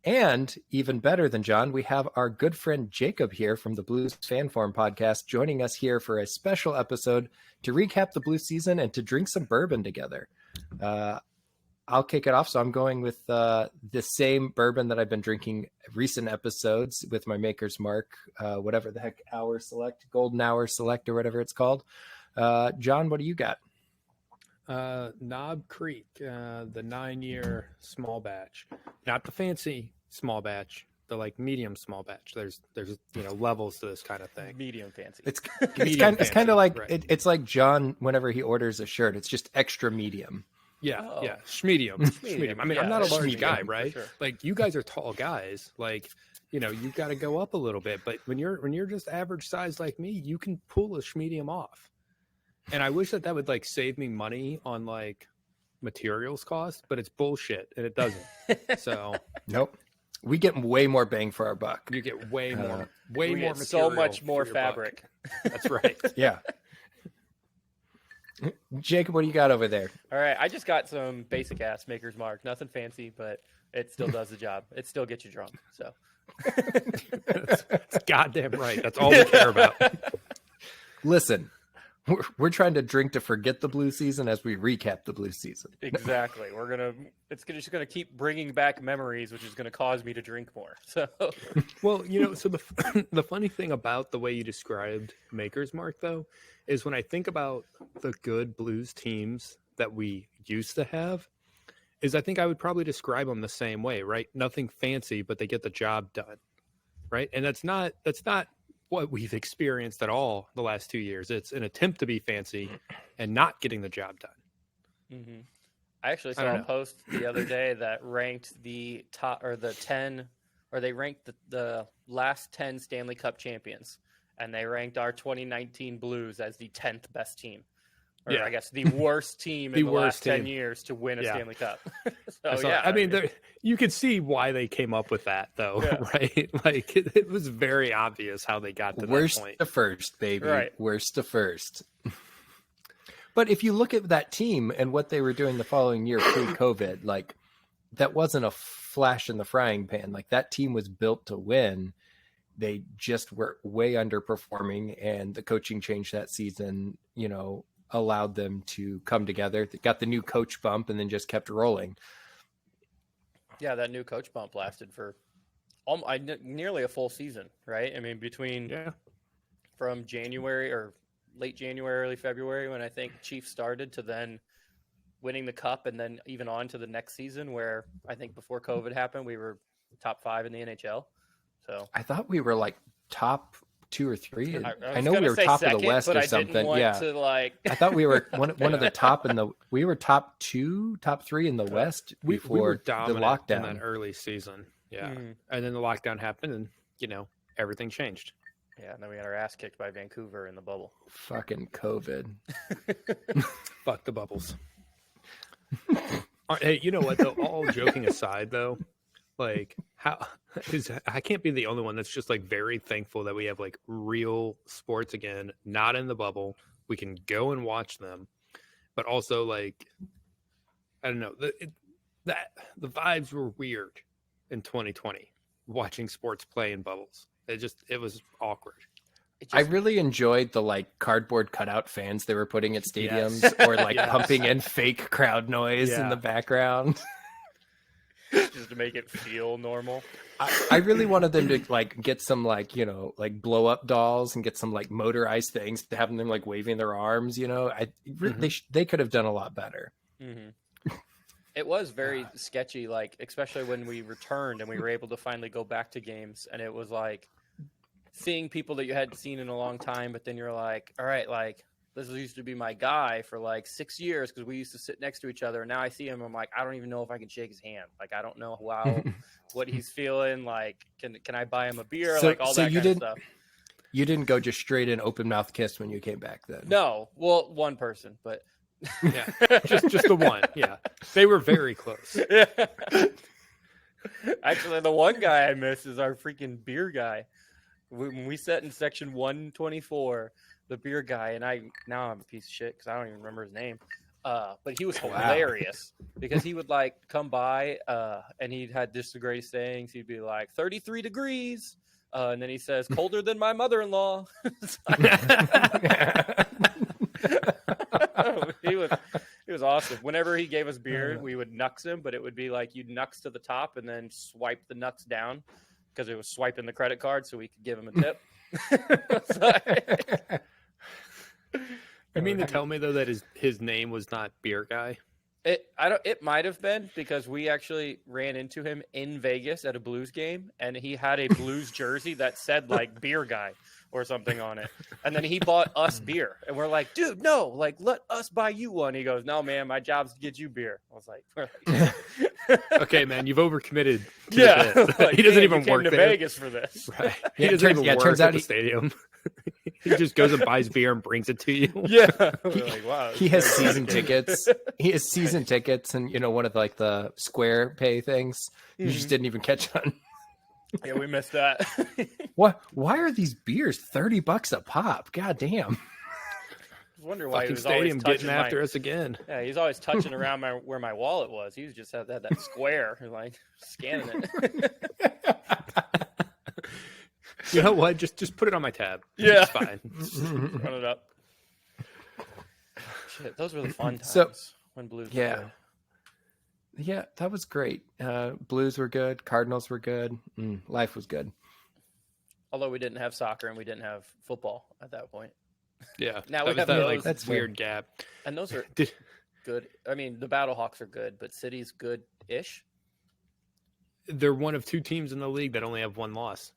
And even better than John, we have our good friend Jacob here from the Blues Fan Forum podcast joining us here for a special episode to recap the Blues season and to drink some bourbon together. I'll kick it off. So I'm going with the same bourbon that I've been drinking recent episodes with my Maker's Mark, whatever the heck, Golden Hour Select, or whatever it's called. John, what do you got? Knob Creek, the 9-year small batch, not the fancy small batch, the like medium small batch. There's levels to this kind of thing. Medium fancy. It's kind of like right. It's like John whenever he orders a shirt, it's just extra medium. Yeah, schmedium. I mean, I'm not a large guy, right? Sure. Like you guys are tall guys. Like, you've got to go up a little bit. But when you're just average size like me, you can pull a schmedium off. And I wish that would like save me money on like materials cost, but it's bullshit and it doesn't. So nope. We get way more bang for our buck. You get way more material. So much more fabric. That's right. Yeah. Jacob, what do you got over there? All right. I just got some basic ass Maker's Mark. Nothing fancy, but it still does the job. It still gets you drunk. So that's goddamn right. That's all we care about. Listen. We're trying to drink to forget the Blue season as we recap the Blue season. Exactly. It's just gonna keep bringing back memories, which is gonna cause me to drink more. So, well, so the funny thing about the way you described Maker's Mark, though, is when I think about the good Blues teams that we used to have, is I think I would probably describe them the same way, right? Nothing fancy, but they get the job done, right? And that's not what we've experienced at all the last 2 years. It's an attempt to be fancy and not getting the job done. Mm-hmm. I actually saw a post the other day that ranked the top or the 10, or they ranked the last 10 Stanley Cup champions, and they ranked our 2019 Blues as the 10th best team. Or I guess the worst team in the last 10 years to win a Stanley Cup. I mean, you could see why they came up with that, though, right? Like, it was very obvious how they got to that point. Worst to first, baby. Right. Worst to first. But if you look at that team and what they were doing the following year pre-COVID, like, that wasn't a flash in the frying pan. Like, that team was built to win. They just were way underperforming, and the coaching change that season, allowed them to come together. They got the new coach bump and then just kept rolling. Yeah, that new coach bump lasted for nearly a full season, right? I mean, from January or late January, early February, when I think Chiefs started, to then winning the cup, and then even on to the next season where I think before COVID happened, we were top 5 in the NHL. So I thought we were like top 2 or 3. I know we were top of the West or something. I thought we were one of the top we were top 2, top 3 in the West before we were the lockdown in lockdown. that early season. Yeah. Mm-hmm. And then the lockdown happened and, everything changed. Yeah. And then we got our ass kicked by Vancouver in the bubble. Fucking COVID. Fuck the bubbles. Hey, you know what though? All joking aside though, like I can't be the only one that's just like very thankful that we have like real sports again, not in the bubble. We can go and watch them, but also like, I don't know, the vibes were weird in 2020 watching sports play in bubbles. It was awkward. I really enjoyed the like cardboard cutout fans they were putting at stadiums or like pumping in fake crowd noise in the background. Just to make it feel normal. I really wanted them to like get some like, like blow up dolls and get some like motorized things to have them like waving their arms, they could have done a lot better. Mm-hmm. It was very sketchy, like, especially when we returned and we were able to finally go back to games. And it was like seeing people that you hadn't seen in a long time, but then you're like, all right, like, this used to be my guy for like 6 years because we used to sit next to each other. And now I see him. I'm like, I don't even know if I can shake his hand. Like, I don't know what he's feeling. Like, can I buy him a beer? That kind of stuff. You didn't go just straight in open mouth kiss when you came back then? No. Well, one person, but just the one. Yeah. They were very close. Yeah. Actually, the one guy I miss is our freaking beer guy. When we sat in section 124, the beer guy, and now I'm a piece of shit because I don't even remember his name. But he was hilarious because he would like come by and he had just the greatest sayings. He'd be like 33 degrees. And then he says, colder than my mother-in-law. He was awesome. Whenever he gave us beer, we would nux him, but it would be like you'd nux to the top and then swipe the nuts down because it was swiping the credit card so we could give him a tip. You mean to tell me though that his name was not Beer Guy? It might have been because we actually ran into him in Vegas at a Blues game, and he had a Blues jersey that said like Beer Guy or something on it. And then he bought us beer, and we're like, dude, no, like let us buy you one. He goes, no, man, my job's to get you beer. I was like, okay, man, you've overcommitted. Yeah, like, he doesn't even you work came to there. Vegas for this. Right? He doesn't even work at the stadium. He just goes and buys beer and brings it to you. Yeah, we're like, wow. He has season tickets. He has season tickets, and one of like the Square Pay things. You just didn't even catch on. Yeah, we missed that. What? Why are these beers $30 a pop? God damn! I wonder why he was stadium always touching getting after us again. Yeah, he's always touching around where my wallet was. He was just had that square, like scanning it. You know what? Just put it on my tab. Yeah, it's fine. Run it up. Shit, those were the fun times So, when Blues. Yeah, yeah, that was great. Blues were good. Cardinals were good. Life was good. Although we didn't have soccer and we didn't have football at that point. Yeah, Now we have that, those. like, That's weird gap. And those are good. I mean, the Battlehawks are good, but City's good-ish. They're one of two teams in the league that only have one loss.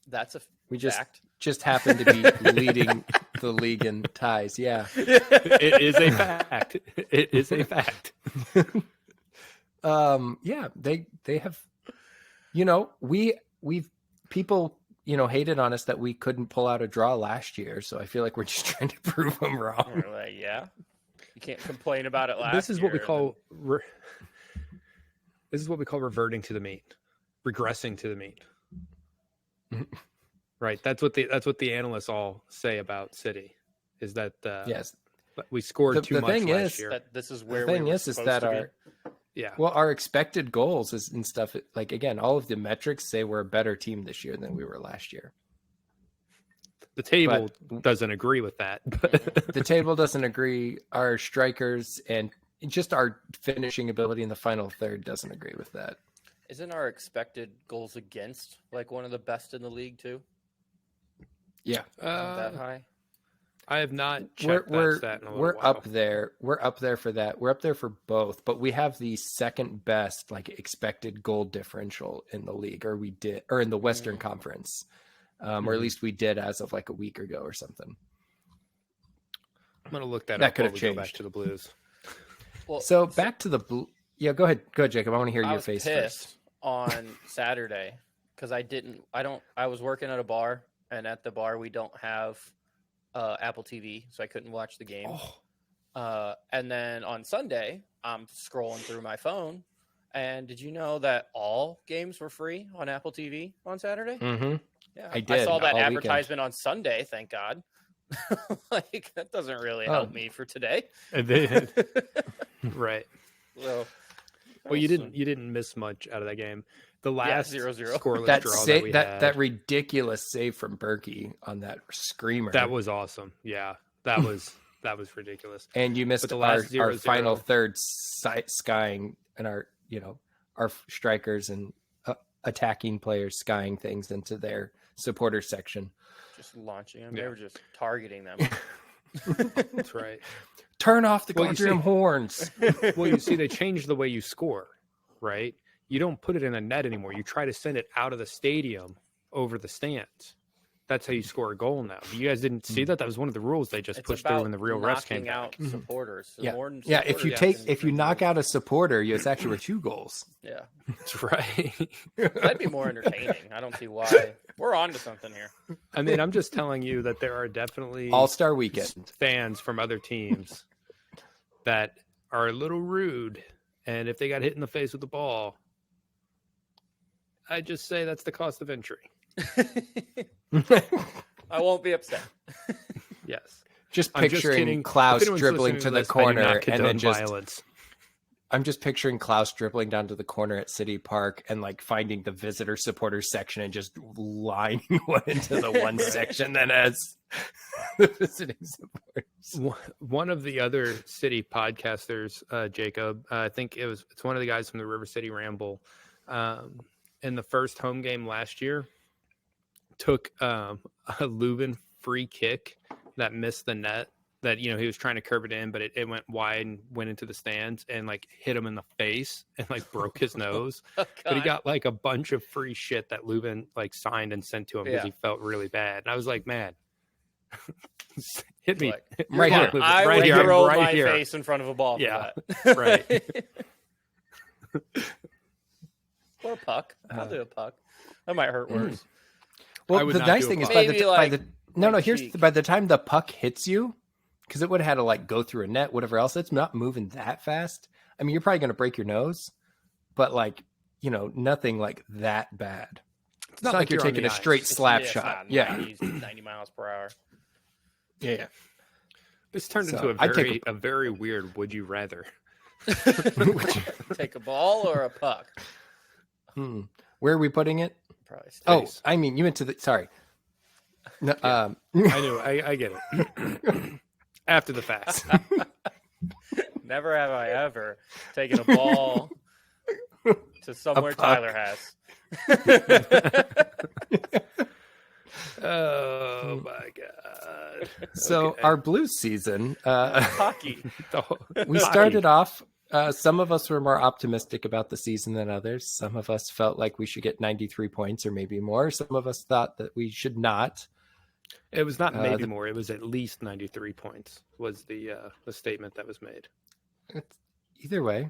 That's a fact. Just happen to be leading the league in ties. Yeah, It is a fact. It is a fact. yeah, they have. We've people hated on us that we couldn't pull out a draw last year. So I feel like we're just trying to prove them wrong. We're like, yeah, you can't complain about it last. This is what we year, call. This is what we call reverting to the mean, regressing to the mean. Right. That's what the analysts all say about City. Is that yes, we scored too much last year. That this is where the thing we were is supposed that to be. our expected goals is and stuff. Like again, all of the metrics say we're a better team this year than we were last year. The table doesn't agree with that. The table doesn't agree. Our strikers and just our finishing ability in the final third doesn't agree with that. Isn't our expected goals against like one of the best in the league too? Yeah, Not that high. I have not checked that stat in a little we're while. up there. We're up there for that. We're up there for both, but we have the second best like expected goal differential in the league, or in the Western Conference, or at least we did as of like a week ago or something. I'm gonna look that That up. could While have we changed. Go back to the Blues. Well, So back to the blue. Yeah, go ahead, Jacob. I want to hear I your was face pissed first. on Saturday because I was working at a bar, and at the bar we don't have Apple TV, so I couldn't watch the game. And then on Sunday, I'm scrolling through my phone, and did you know that all games were free on Apple TV on Saturday? Mm-hmm. Yeah, I did, saw that all advertisement on Sunday. Thank God. Like that doesn't really help me for today. Right. So, Well, you didn't miss much out of that game. The last 0-0. scoreless That draw that we had. that ridiculous save from Berkey on that screamer. That was awesome. Yeah, that was ridiculous. And you missed the our last 0-0. final third skying and our strikers and attacking players skying things into their supporter section. Just launching them. They were just targeting them. That's right. Turn off the goddamn horns. Well, you see, they changed the way you score, right? You don't put it in a net anymore. You try to send it out of the stadium over the stands. That's how you score a goal now. You guys didn't see that? That was one of the rules they just pushed through when the real refs came back. Knocking out supporters. So Yeah, more than yeah. supporters If you knock out a supporter, it's actually 2 goals. Yeah, That's right. that'd be more entertaining. I don't see why. We're on to something here. I mean, I'm just telling you that there are definitely All-Star Weekend fans from other teams that are a little rude, and if they got hit in the face with the ball, I just say that's the cost of entry. I won't be upset. Yes. Just I'm just picturing kidding. Klaus If anyone's dribbling listening to the this, I do corner not and condone then just violence. I'm just picturing Klaus dribbling down to the corner at City Park and like finding the visitor supporters section and just lining one into the one section that has the visiting supporters. One of the other City podcasters, Jacob, I think it's one of the guys from the River City Ramble, in the first home game last year, took a Leuven free kick that missed the net. That, he was trying to curve it in, but it went wide and went into the stands and like hit him in the face and like broke his nose. Oh, but he got like a bunch of free shit that Leuven like signed and sent to him because he felt really bad. And I was like, man, hit me right here. Leuven, I right would here, throw right my here. face in front of a ball. Yeah, for that. right. Or a puck. I'll do a puck. That might hurt worse. Well, I would the not nice do a thing is puck. by the time the puck hits you, because it would have had to like go through a net, whatever else, it's not moving that fast. I mean, you're probably going to break your nose, but like, nothing like that bad. It's not like you're taking a straight slap shot. It's not 90 miles per hour. Yeah. This turned So, into a very weird would you rather. Take a ball or a puck? Where are we putting it? Probably stays. Oh, I mean, you went to the, sorry. No, I knew. I get it. After the fact. Never have I ever taken a ball to somewhere Tyler has. Oh my god! So Okay. our Blues season, Hockey. we started off. Some of us were more optimistic about the season than others. Some of us felt like we should get 93 points or maybe more. Some of us thought that we should not. It was not maybe more. It was at least 93 points. Was the statement that was made? Either way,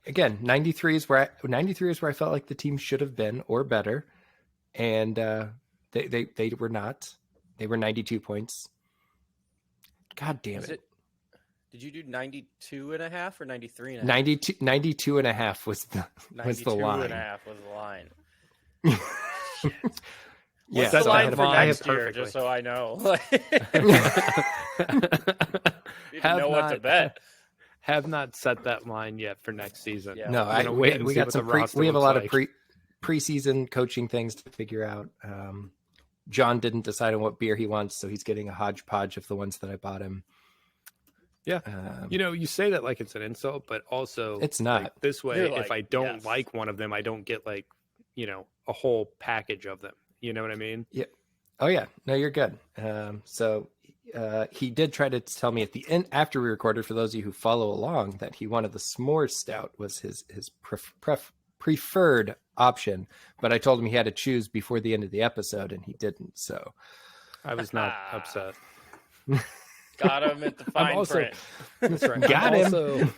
again, 93 is where I felt like the team should have been or better, and they were not. They were 92 points. God damn it! Did you do 92 and a half or 93 and a half? 92 and a half was the line. 92 and a half was the line. Yeah, What's the line for I next have year, perfectly. just so I know? You know what to bet. Have not set that line yet for next season. Yeah. No, we got some. We have a lot of preseason coaching things to figure out. John didn't decide on what beer he wants, so he's getting a hodgepodge of the ones that I bought him. Yeah, you say that like it's an insult, but also it's not. Like, this way, You're if I don't like one of them, I don't get like a whole package of them. You know what I mean? Yeah. Oh yeah. No, you're good. So he did try to tell me at the end after we recorded, for those of you who follow along, that he wanted the s'mores stout was his preferred option, but I told him he had to choose before the end of the episode, and he didn't. So I was not upset. Got him at the fine print. That's right. Got him. Also,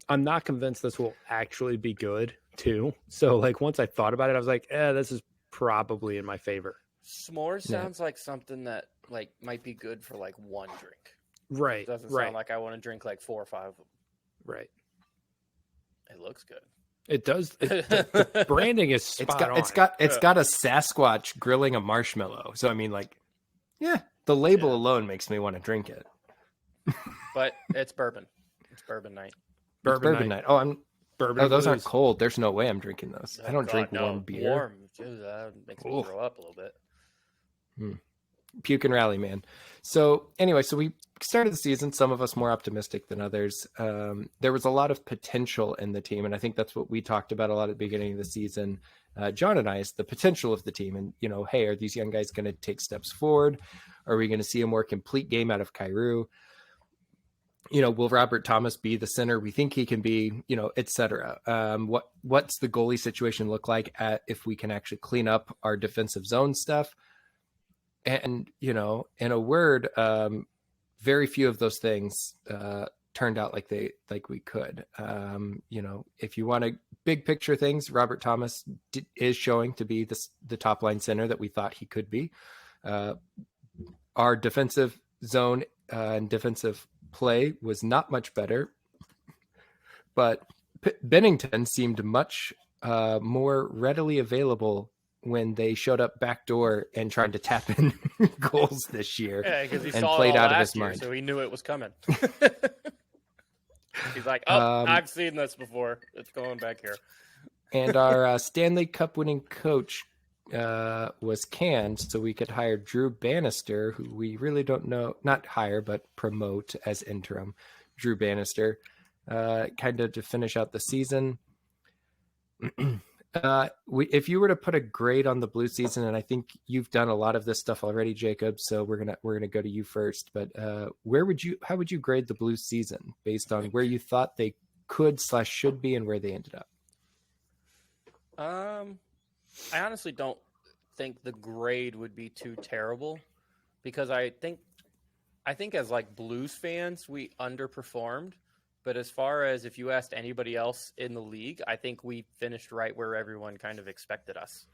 I'm not convinced this will actually be good too. So like once I thought about it, I was like, this is probably in my favor. S'mores sounds like something that like might be good for like one drink. Right. It doesn't right. sound like I want to drink like 4 or 5 of them. Right. It looks good. It does. The branding is spot on. It's got a Sasquatch grilling a marshmallow. So I mean, like, yeah, the label alone makes me want to drink it. But it's bourbon. It's bourbon night. Bourbon night. Oh, Bourbon. those aren't cold. There's no way I'm drinking those. I don't drink warm beer. Warm. Dude, that makes me throw up a little bit. Puke and rally, man. So anyway, so we started the season, some of us more optimistic than others. There was a lot of potential in the team, and I think that's what we talked about a lot at the beginning of the season. John and I, is the potential of the team. And, hey, are these young guys going to take steps forward? Are we going to see a more complete game out of Kyrou? Will Robert Thomas be the center we think he can be, et cetera? What's the goalie situation look like if we can actually clean up our defensive zone stuff? And, in a word, very few of those things turned out like we could. If you want to big picture things, Robert Thomas is showing to be the top line center that we thought he could be. Our defensive zone and defensive play was not much better, but Bennington seemed much more readily available when they showed up backdoor and tried to tap in goals this year. Yeah, because he and saw played it all out of his last year, mind. so he knew it was coming. He's like, "Oh, I've seen this before. It's going back here." And our Stanley Cup winning coach was canned, so we could hire Drew Bannister, who we really don't know, not hire, but promote as interim. Drew Bannister, kind of to finish out the season. If you were to put a grade on the Blue season, and I think you've done a lot of this stuff already, Jacob, so we're gonna go to you first. But how would you grade the Blue season based on where you thought they could/should be and where they ended up? I honestly don't think the grade would be too terrible, because I think as like Blues fans, we underperformed. But as far as if you asked anybody else in the league, I think we finished right where everyone kind of expected us.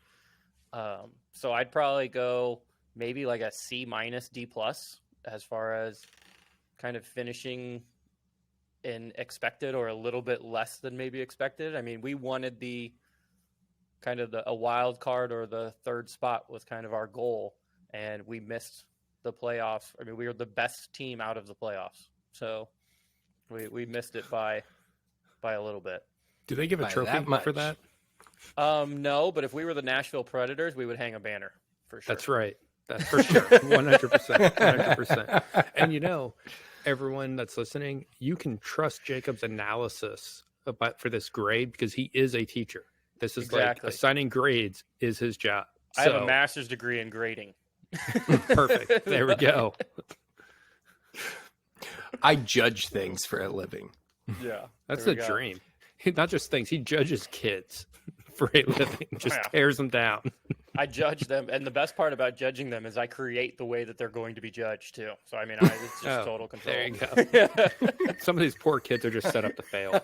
So I'd probably go maybe like a C- D+ as far as kind of finishing in expected, or a little bit less than maybe expected. I mean, we wanted the kind of a wild card, or the third spot was kind of our goal, and we missed the playoffs. I mean, we were the best team out of the playoffs, so we missed it by a little bit. Do they give a trophy for that? No, but if we were the Nashville Predators, we would hang a banner for sure. That's right. That's for sure. 100%. 100%. And everyone that's listening, you can trust Jacob's analysis for this grade, because he is a teacher. This is like assigning grades is his job. I have a master's degree in grading. Perfect. There we go. I judge things for a living. Yeah. That's the dream. Not just things. He judges kids for a living. Just tears them down. I judge them. And the best part about judging them is I create the way that they're going to be judged too. So, I mean, it's just total control. There you go. Some of these poor kids are just set up to fail.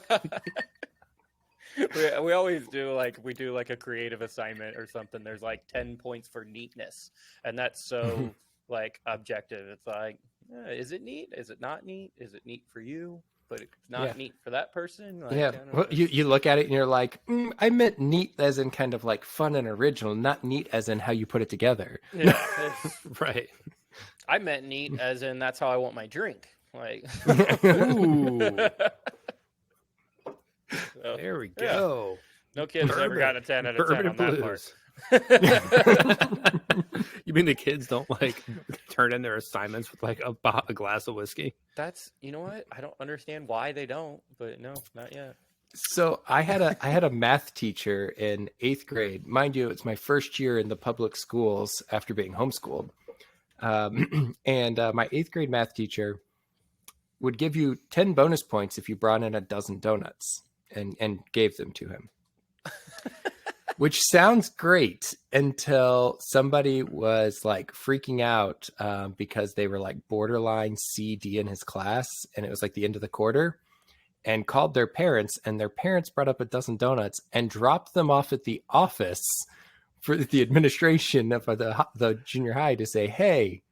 We always do we do like a creative assignment or something. There's like 10 points for neatness. And that's so like objective. It's like, is it neat? Is it not neat? Is it neat for you, but it's not neat for that person? Well, you look at it and you're like, I meant neat as in kind of like fun and original, not neat as in how you put it together. Yeah, right. I meant neat as in that's how I want my drink. Like, ooh. So, there we go. No kid's ever got a 10 out of 10 on that part. You mean the kids don't turn in their assignments with a glass of whiskey? That's, you know what? I don't understand why they don't, but no, not yet. So I had a math teacher in 8th grade. Mind you, it's my first year in the public schools after being homeschooled. And my 8th grade math teacher would give you 10 bonus points if you brought in a dozen donuts and gave them to him. Which sounds great until somebody was freaking out because they were borderline C, D in his class. And it was the end of the quarter, and called their parents, and their parents brought up a dozen donuts and dropped them off at the office for the administration of the junior high to say, hey,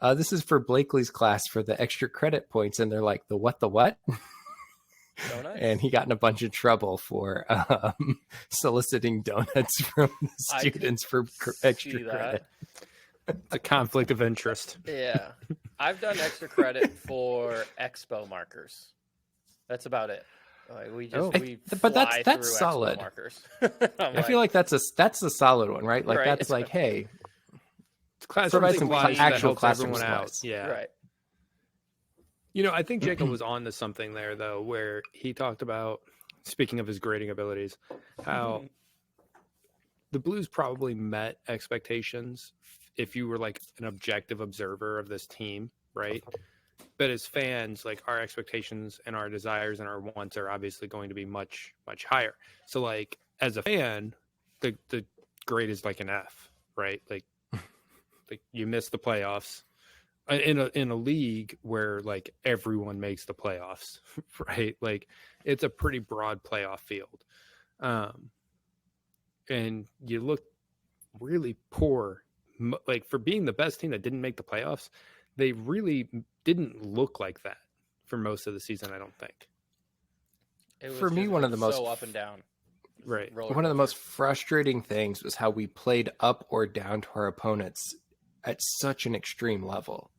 this is for Blakely's class for the extra credit points. And they're like, the what? Donuts? And he got in a bunch of trouble for soliciting donuts from the students for extra credit. It's a conflict of interest. Yeah. I've done extra credit for expo markers. That's about it. But that's solid. Markers. I feel like that's a solid one, right? That's hey, provide some actual classroom supplies. Yeah. Right. I think Jacob was on to something there, though, where he talked about, speaking of his grading abilities, how the Blues probably met expectations if you were an objective observer of this team, right? But as fans, our expectations and our desires and our wants are obviously going to be much, much higher. So, as a fan, the grade is an F, right? You miss the playoffs. In a league where everyone makes the playoffs, right? It's a pretty broad playoff field, and you look really poor. For being the best team that didn't make the playoffs, they really didn't look like that for most of the season. I don't think. It was for me one of the most so up and down. Right. roller One of the coaster. most frustrating things was how we played up or down to our opponents at such an extreme level.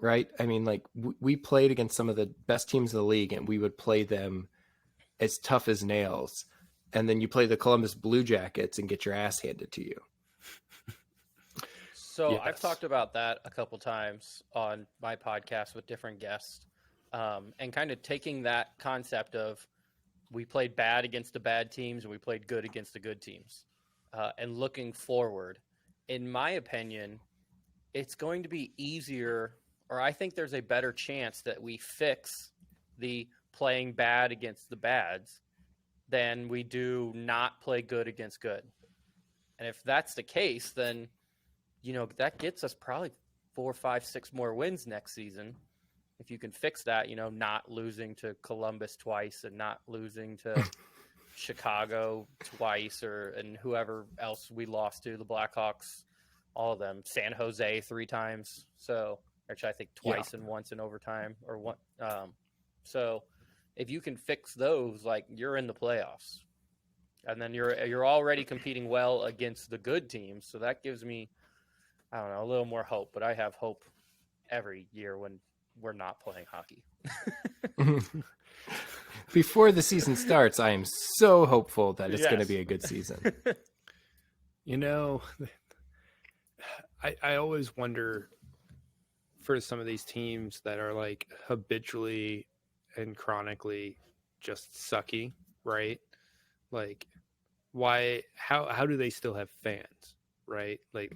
Right? I mean, like we played against some of the best teams in the league, and we would play them as tough as nails. And then you play the Columbus Blue Jackets and get your ass handed to you. So Yes. I've talked about that a couple times on my podcast with different guests, and kind of taking that concept of we played bad against the bad teams and we played good against the good teams, and looking forward. In my opinion, it's going to be easier, or I think there's a better chance that we fix the playing bad against the bads than we do not play good against good. And if that's the case, then, that gets us probably 4, 5, 6 more wins next season. If you can fix that, not losing to Columbus twice and not losing to Chicago twice and whoever else we lost to, the Blackhawks, all of them, San Jose 3 times. So, actually, I think twice and once in overtime or one. So if you can fix those, like, you're in the playoffs, and then you're already competing well against the good teams. So that gives me, I don't know, a little more hope, but I have hope every year when we're not playing hockey. Before the season starts, I am so hopeful that it's going to Yes. be a good season. I always wonder for some of these teams that are like habitually and chronically just sucky, right? Like, why, how do they still have fans, right? Like,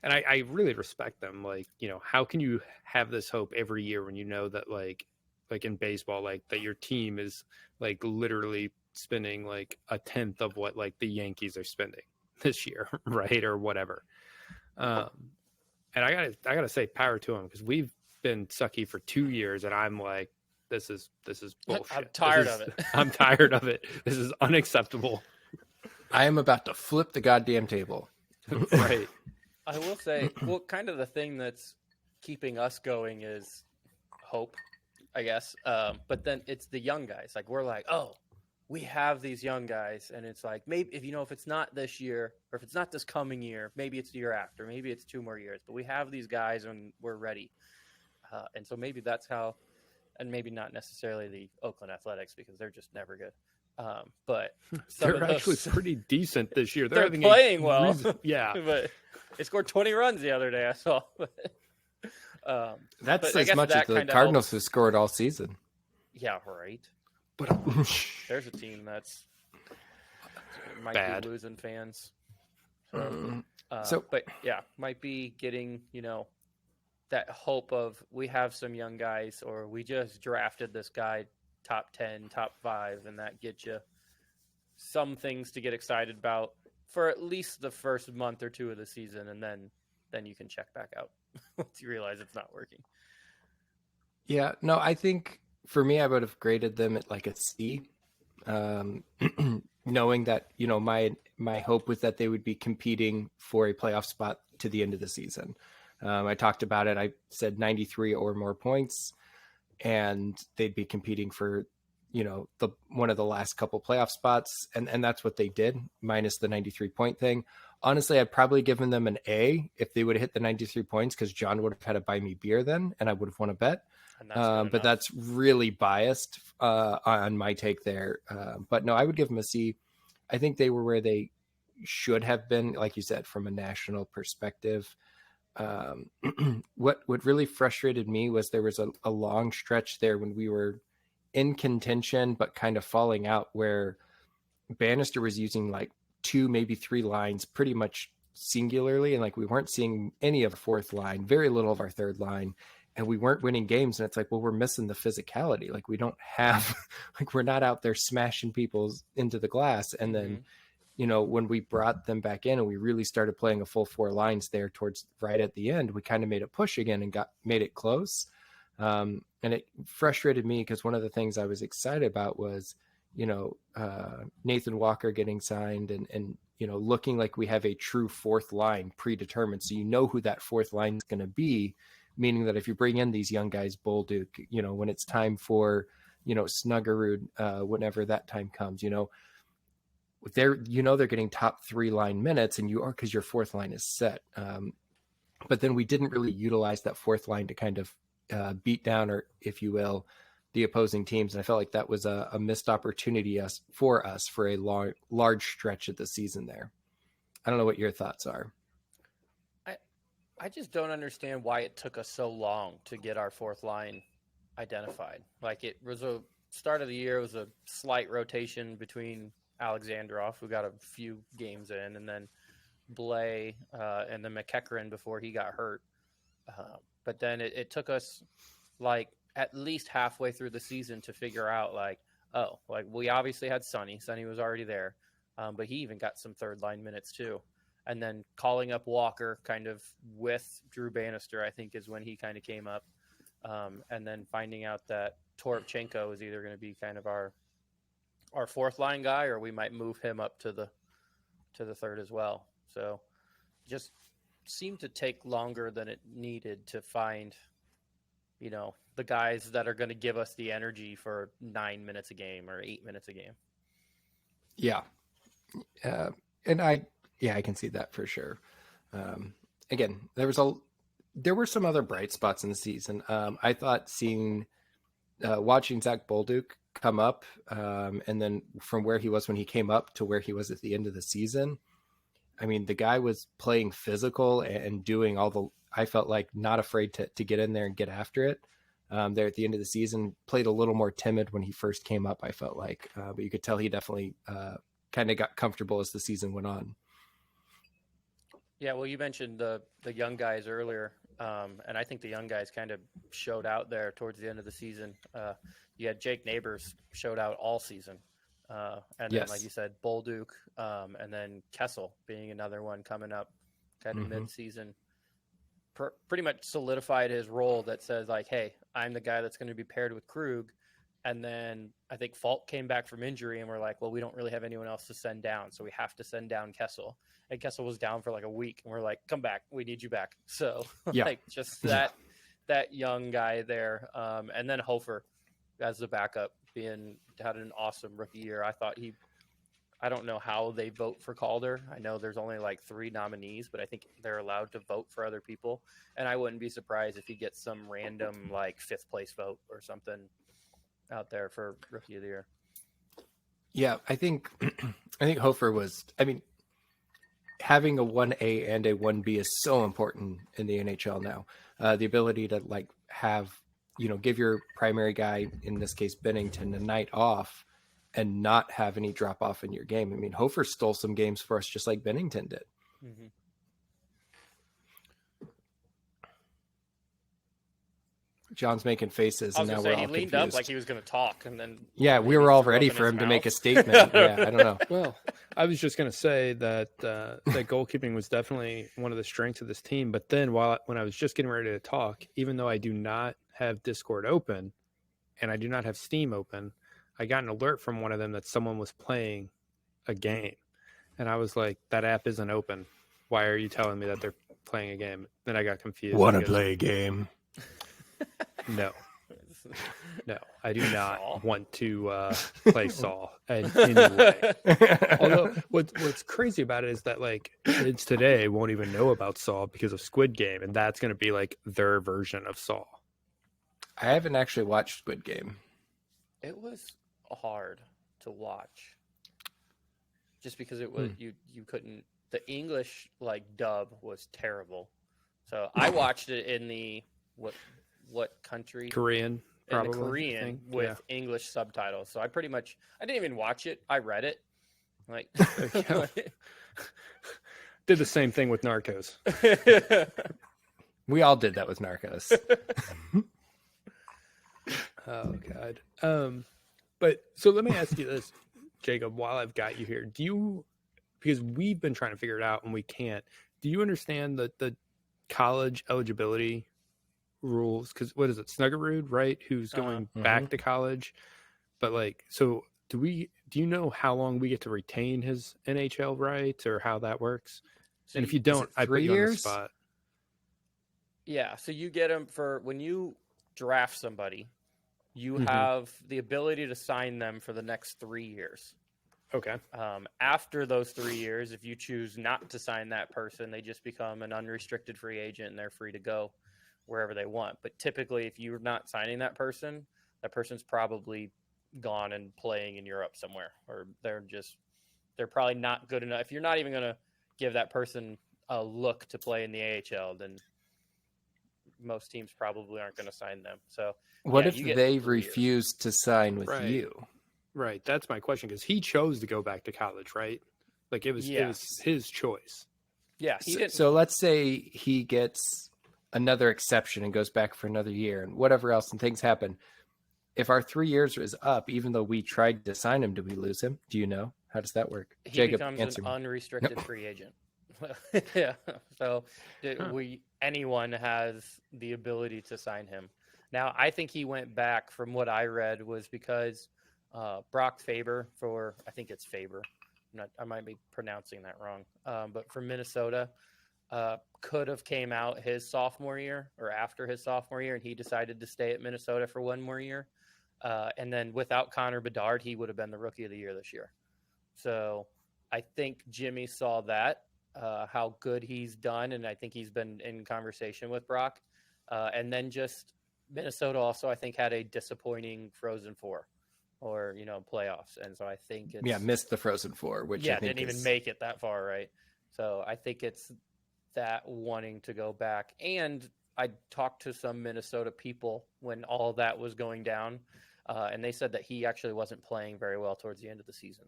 and I really respect them. Like, how can you have this hope every year when you know that like in baseball, like that your team is like literally spending like a tenth of what like the Yankees are spending this year, right? Or whatever. And I gotta say power to them, because we've been sucky for 2 years, and I'm like, this is bullshit. I'm tired of it. I'm tired of it. This is unacceptable. I am about to flip the goddamn table. Right. I will say, well, kind of the thing that's keeping us going is hope, I guess. But then it's the young guys. Like, we're like, oh, we have these young guys, and it's like, maybe if it's not this year, or if it's not this coming year, maybe it's the year after, maybe it's 2 more years. But we have these guys, and we're ready. And so maybe that's how, and maybe not necessarily the Oakland Athletics, because they're just never good. But They're actually pretty decent this year. They're having playing well. Yeah. But they scored 20 runs the other day, I saw. That's but I as guess much as that the kinda Cardinals helps. have scored all season. Yeah, right. But There's a team that's might Bad. be losing fans. But yeah, might be getting, that hope of we have some young guys, or we just drafted this guy top 10, top 5, and that gets you some things to get excited about for at least the first month or 2 of the season, and then you can check back out once you realize it's not working. Yeah, no, I think for me, I would have graded them at like a C, knowing that, my hope was that they would be competing for a playoff spot to the end of the season. I talked about it. I said 93 or more points, and they'd be competing for, one of the last couple playoff spots. And that's what they did, minus the 93 point thing. Honestly, I'd probably given them an A if they would have hit the 93 points, because John would have had to buy me beer then, and I would have won a bet. But that's really biased on my take there. But no, I would give them a C. I think they were where they should have been, like you said, from a national perspective. What really frustrated me was there was a long stretch there when we were in contention but kind of falling out, where Bannister was using like 2, maybe 3 lines pretty much singularly, and like we weren't seeing any of our fourth line, very little of our third line, and we weren't winning games. And it's like, well, we're missing the physicality. Like, we don't have, like, we're not out there smashing people into the glass. And then when we brought them back in and we really started playing a full 4 lines there towards right at the end, we kind of made a push again and made it close. And it frustrated me, because one of the things I was excited about was, Nathan Walker getting signed and looking like we have a true fourth line predetermined. So who that fourth line is going to be, meaning that if you bring in these young guys, Bolduc, when it's time for Snuggerud whenever that time comes. They're getting top 3 line minutes, and you are, because your fourth line is set. But then we didn't really utilize that fourth line to kind of beat down, or if you will, the opposing teams. And I felt like that was a missed opportunity for a large stretch of the season there. I don't know what your thoughts are. I just don't understand why it took us so long to get our fourth line identified. Like, it was a start of the year, it was a slight rotation between Alexandrov, who got a few games in, and then Blay, and then McEachran before he got hurt. But then it took us like at least halfway through the season to figure out we obviously had Sonny. Sonny was already there, but he even got some third line minutes too. And then calling up Walker kind of with Drew Bannister, I think, is when he kind of came up. And then finding out that Toropchenko is either going to be kind of our fourth line guy, or we might move him up to the third as well. So just seemed to take longer than it needed to find, the guys that are going to give us the energy for 9 minutes a game or 8 minutes a game. Yeah. And I can see that for sure. Again, there were some other bright spots in the season. I thought watching Zach Bolduc come up, and then from where he was when he came up to where he was at the end of the season, I mean, the guy was playing physical and doing I felt like not afraid to get in there and get after it. There at the end of the season, played a little more timid when he first came up, I felt like, but you could tell he definitely kind of got comfortable as the season went on. Yeah, well, you mentioned the young guys earlier, and I think the young guys kind of showed out there towards the end of the season. You had Jake Neighbors showed out all season, and then, like you said, Bolduc, and then Kessel being another one coming up kind of mid-season. Pretty much solidified his role that says, like, hey, I'm the guy that's going to be paired with Krug. And then I think Falk came back from injury, and we're like, well, we don't really have anyone else to send down, so we have to send down Kessel. And Kessel was down for like a week, and we're like, come back, we need you back. So just that young guy there. And then Hofer as the backup had an awesome rookie year. I thought I don't know how they vote for Calder. I know there's only like 3 nominees, but I think they're allowed to vote for other people. And I wouldn't be surprised if he gets some random like 5th place vote or something out there for rookie of the year. Yeah, I think Hofer was, having a 1A and a 1B is so important in the NHL now. The ability to give your primary guy, in this case Bennington, a night off and not have any drop off in your game. I mean, Hofer stole some games for us just like Bennington did. Mm-hmm. John's making faces, and now we're all he leaned confused. up like he was going to talk, and then we were all ready for him to make a statement. Yeah, I don't know. Well, I was just going to say that that goalkeeping was definitely one of the strengths of this team. But then when I was just getting ready to talk, even though I do not have Discord open and I do not have Steam open, I got an alert from one of them that someone was playing a game, and I was like, "That app isn't open. Why are you telling me that they're playing a game?" Then I got confused. Want to play a game? No, I do not want to play Saw in any way. Although what's crazy about it is that like kids today won't even know about Saw because of Squid Game, and that's going to be like their version of Saw. I haven't actually watched Squid Game. It was hard to watch, just because it was you couldn't. The English dub was terrible, so I watched it in the what country? Korean, probably. In the Korean with English subtitles. So I didn't even watch it. I read it. Did the same thing with Narcos. We all did that with Narcos. Oh God. But so let me ask you this, Jacob, while I've got you here, because we've been trying to figure it out and we can't, do you understand the college eligibility rules? Because what is it, Snuggerud, right, who's going back to college? But so do you know how long we get to retain his NHL rights, or how that works? And if you don't, I put you on the spot. Yeah, so you get him for when you draft somebody, you have the ability to sign them for the next 3 years. Okay. After those 3 years, if you choose not to sign that person, they just become an unrestricted free agent and they're free to go wherever they want. But typically, if you're not signing that person's probably gone and playing in Europe somewhere, or they're probably not good enough. If you're not even going to give that person a look to play in the AHL, then most teams probably aren't going to sign them. So What yeah, if you get they 3 years. refuse to sign with Right. you? Right. That's my question, because he chose to go back to college, right? Like it was his choice. Yeah, he didn't. So let's say he gets another exception and goes back for another year and whatever else, and things happen. If our 3 years is up, even though we tried to sign him, do we lose him? Do you know? How does that work? He Jacob, becomes answer an me. unrestricted free agent. Yeah. So anyone has the ability to sign him. Now, I think he went back, from what I read, was because Brock Faber, I think it's Faber. I might be pronouncing that wrong. But from Minnesota, could have came out his sophomore year or after his sophomore year, and he decided to stay at Minnesota for one more year. And then without Connor Bedard, he would have been the rookie of the year this year. So I think Jimmy saw that, how good he's done, and I think he's been in conversation with Brock. And then just Minnesota also, I think, had a disappointing Frozen Four or, playoffs. And so I think it's... missed the Frozen Four, which I think didn't even make it that far, right? So I think it's that wanting to go back. And I talked to some Minnesota people when all that was going down, and they said that he actually wasn't playing very well towards the end of the season.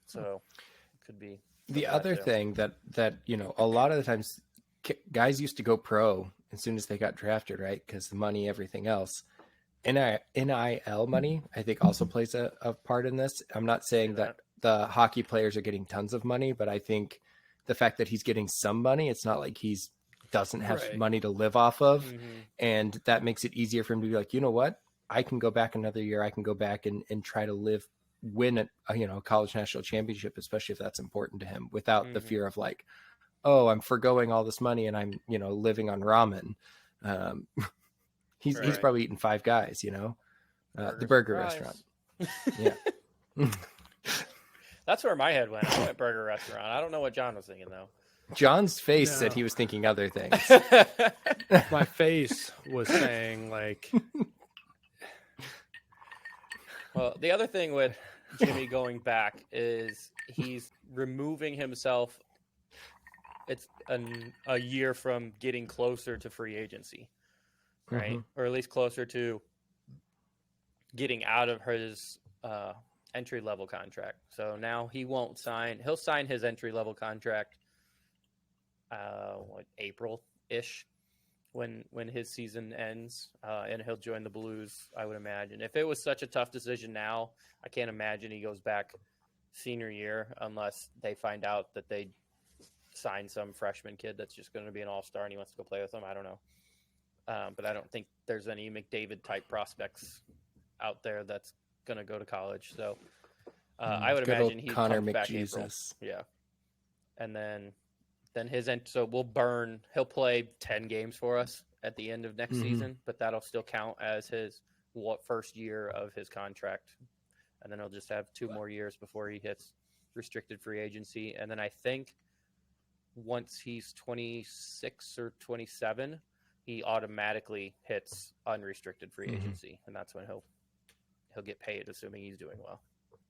So it could be the other thing that a lot of the times guys used to go pro as soon as they got drafted, right? Because the money, everything else. NIL money, I think, also plays a part in this. I'm not saying that the hockey players are getting tons of money, but I think the fact that he's getting some money, it's not like he's doesn't have money to live off of. And that makes it easier for him to be like, you know what? I can go back another year. I can go back and try to win a college national championship, especially if that's important to him, without the fear of like, oh, I'm forgoing all this money and I'm, living on ramen. He's probably eating Five Guys, the burger restaurant. Yeah. That's where my head went. I went burger restaurant. I don't know what John was thinking though. John's face said he was thinking other things. My face was saying like... Well, the other thing with Jimmy going back is he's removing himself. It's a year from getting closer to free agency, right? Or at least closer to getting out of his entry-level contract. So now he won't sign. He'll sign his entry-level contract April-ish when his season ends, and he'll join the Blues, I would imagine. If it was such a tough decision now, I can't imagine he goes back senior year unless they find out that they sign some freshman kid that's just going to be an all-star and he wants to go play with them. I don't know. But I don't think there's any McDavid-type prospects out there that's going to go to college. So I would imagine he comes back April. Yeah. And then he'll play 10 games for us at the end of next season, but that'll still count as his first year of his contract. And then he'll just have 2 more years before he hits restricted free agency. And then I think once he's 26 or 27, he automatically hits unrestricted free agency. And that's when he'll get paid, assuming he's doing well.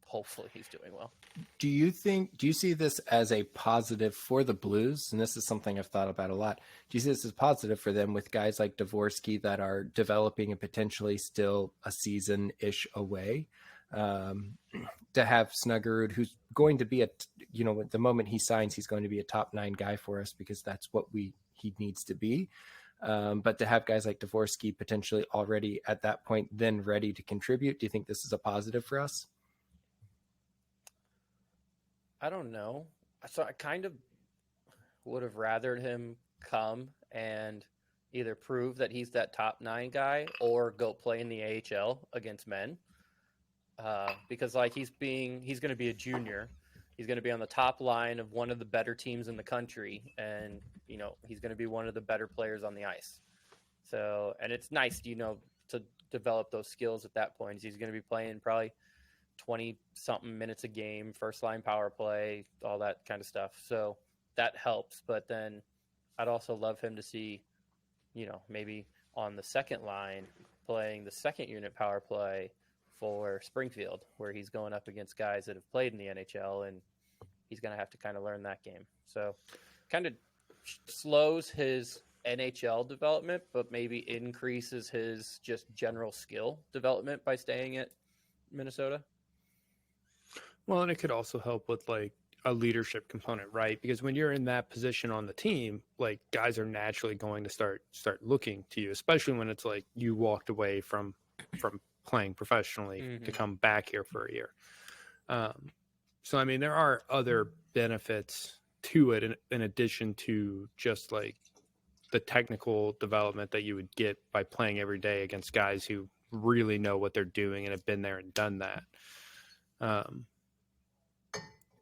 Hopefully he's doing well. Do you see this as a positive for the Blues? And this is something I've thought about a lot. Do you see this as positive for them with guys like Dvorsky that are developing and potentially still a season-ish away? To have Snuggerud, who's going to be the moment he signs, he's going to be a top 9 guy for us because that's what he needs to be. But to have guys like Dvorsky potentially already at that point, then ready to contribute, do you think this is a positive for us? I don't know. So I kind of would have rathered him come and either prove that he's that top 9 guy or go play in the AHL against men. Because like he's going to be a junior. He's going to be on the top line of one of the better teams in the country. And, he's going to be one of the better players on the ice. So, and it's nice, to develop those skills at that point. He's going to be playing probably 20 something minutes a game, first line power play, all that kind of stuff. So that helps. But then I'd also love him to see, maybe on the second line playing the second unit power play for Springfield, where he's going up against guys that have played in the NHL, and he's going to have to kind of learn that game. So kind of slows his NHL development, but maybe increases his just general skill development by staying at Minnesota. Well, and it could also help with like a leadership component, right? Because when you're in that position on the team, like guys are naturally going to start looking to you, especially when it's like you walked away from playing professionally to come back here for a year. So, I mean, there are other benefits to it in addition to just like the technical development that you would get by playing every day against guys who really know what they're doing and have been there and done that.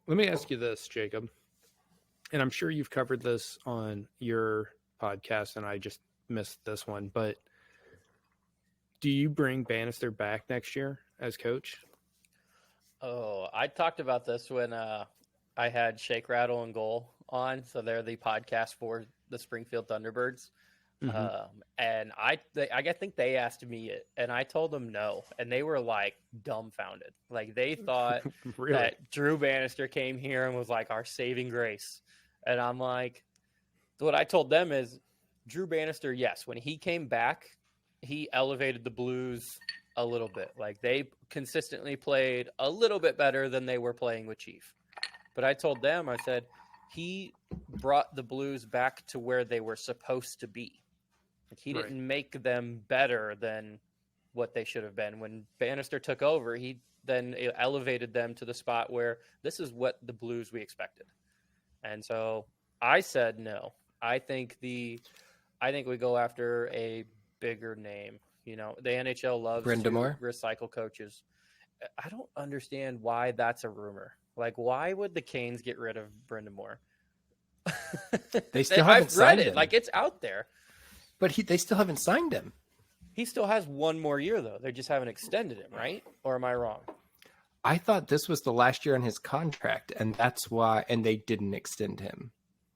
Let me ask you this, Jacob, and I'm sure you've covered this on your podcast and I just missed this one, but do you bring Bannister back next year as coach? Oh, I talked about this when I had Shake, Rattle, and Goal on. So they're the podcast for the Springfield Thunderbirds. And I think they asked me it, and I told them no. And they were like dumbfounded. Like they thought Really? that Drew Bannister came here and was like our saving grace. And I'm like, what I told them is Drew Bannister, yes, when he came back, he elevated the Blues a little bit. Like they consistently played a little bit better than they were playing with Chief. But I told them, I said, he brought the Blues back to where they were supposed to be. Like he didn't make them better than what they should have been. When Bannister took over, he then elevated them to the spot where this is what the Blues we expected. And so I said no. I think we go after a bigger name. The NHL loves Brind'Amour? to recycle coaches. I don't understand why that's a rumor. Like, why would the Canes get rid of Brind'Amour? They still haven't signed him. Like, it's out there. But they still haven't signed him. He still has one more year, though. They just haven't extended him, right? Or am I wrong? I thought this was the last year on his contract, and that's why. And they didn't extend him.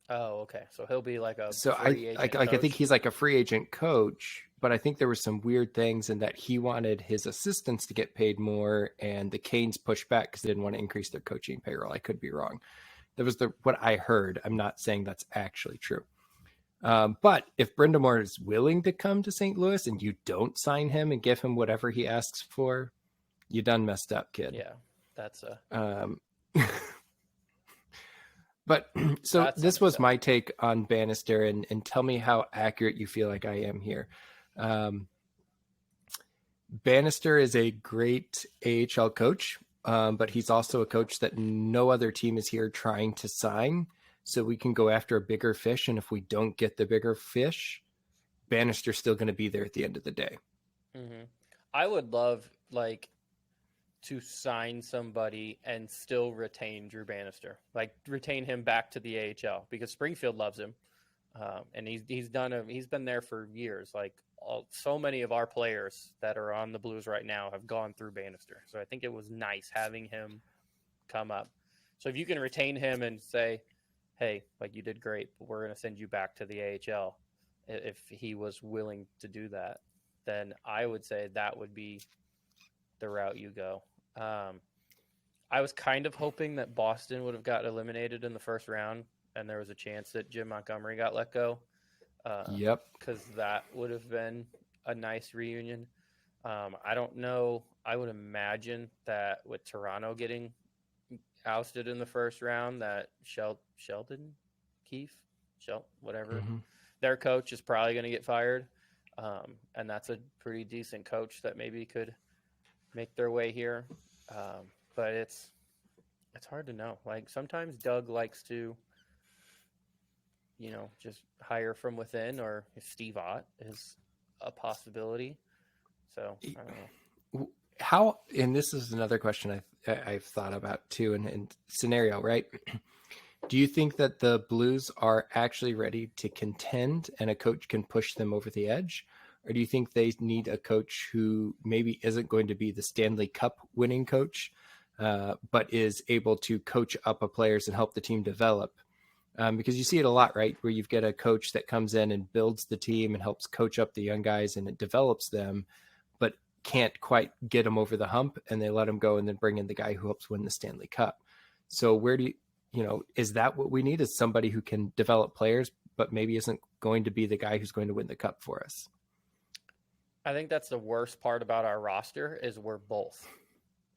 Oh, okay. So he'll be like a free agent. I think he's like a free agent coach. But I think there were some weird things in that he wanted his assistants to get paid more, and the Canes pushed back because they didn't want to increase their coaching payroll. I could be wrong. That was what I heard. I'm not saying that's actually true. But if Brind'Amour is willing to come to St. Louis and you don't sign him and give him whatever he asks for, you done messed up, kid. Yeah, that's But so this was my take on Bannister, and tell me how accurate you feel like I am here. Bannister is a great AHL coach, but he's also a coach that no other team is here trying to sign. So we can go after a bigger fish. And if we don't get the bigger fish, Bannister's still going to be there at the end of the day. Mm-hmm. I would love to sign somebody and still retain Drew Bannister, like retain him back to the AHL, because Springfield loves him. And he's been there for years. Like so many of our players that are on the Blues right now have gone through Bannister. So I think it was nice having him come up. So if you can retain him and say, hey, like you did great, but we're going to send you back to the AHL. If he was willing to do that, then I would say that would be the route you go. I was kind of hoping that Boston would have got eliminated in the first round, and there was a chance that Jim Montgomery got let go. Yep. Because that would have been a nice reunion. I don't know. I would imagine that with Toronto getting ousted in the first round, that Sheldon Keefe, whatever, their coach is probably going to get fired. And that's a pretty decent coach that maybe could make their way here. But it's hard to know. Like sometimes Doug likes to, just hire from within, or if Steve Ott is a possibility. So I don't know. How, and this is another question I've thought about too, and scenario, right? Do you think that the Blues are actually ready to contend and a coach can push them over the edge? Or do you think they need a coach who maybe isn't going to be the Stanley Cup winning coach, but is able to coach up a players and help the team develop? Because you see it a lot, right? Where you've got a coach that comes in and builds the team and helps coach up the young guys and it develops them, but can't quite get them over the hump, and they let them go and then bring in the guy who helps win the Stanley Cup. So where do you, is that what we need, is somebody who can develop players, but maybe isn't going to be the guy who's going to win the cup for us? I think that's the worst part about our roster is we're both.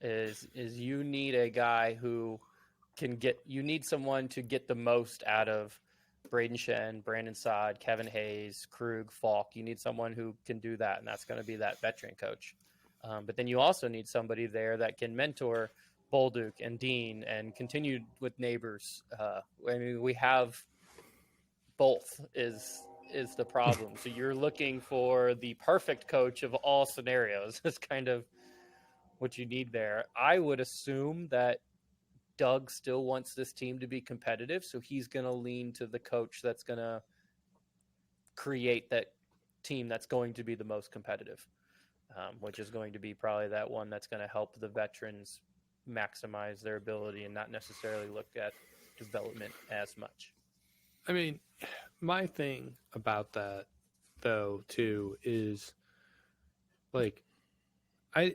Is you need a guy who you need someone to get the most out of Braden Shen, Brandon Saad, Kevin Hayes, Krug, Falk. You need someone who can do that, and that's going to be that veteran coach. But then you also need somebody there that can mentor Bolduc and Dean and continue with Neighbors. I mean, we have both is the problem. So you're looking for the perfect coach of all scenarios. That's kind of what you need there. I would assume that Doug still wants this team to be competitive, so he's going to lean to the coach that's going to create that team that's going to be the most competitive, which is going to be probably that one that's going to help the veterans maximize their ability and not necessarily look at development as much. I mean, my thing about that, though, too, is like I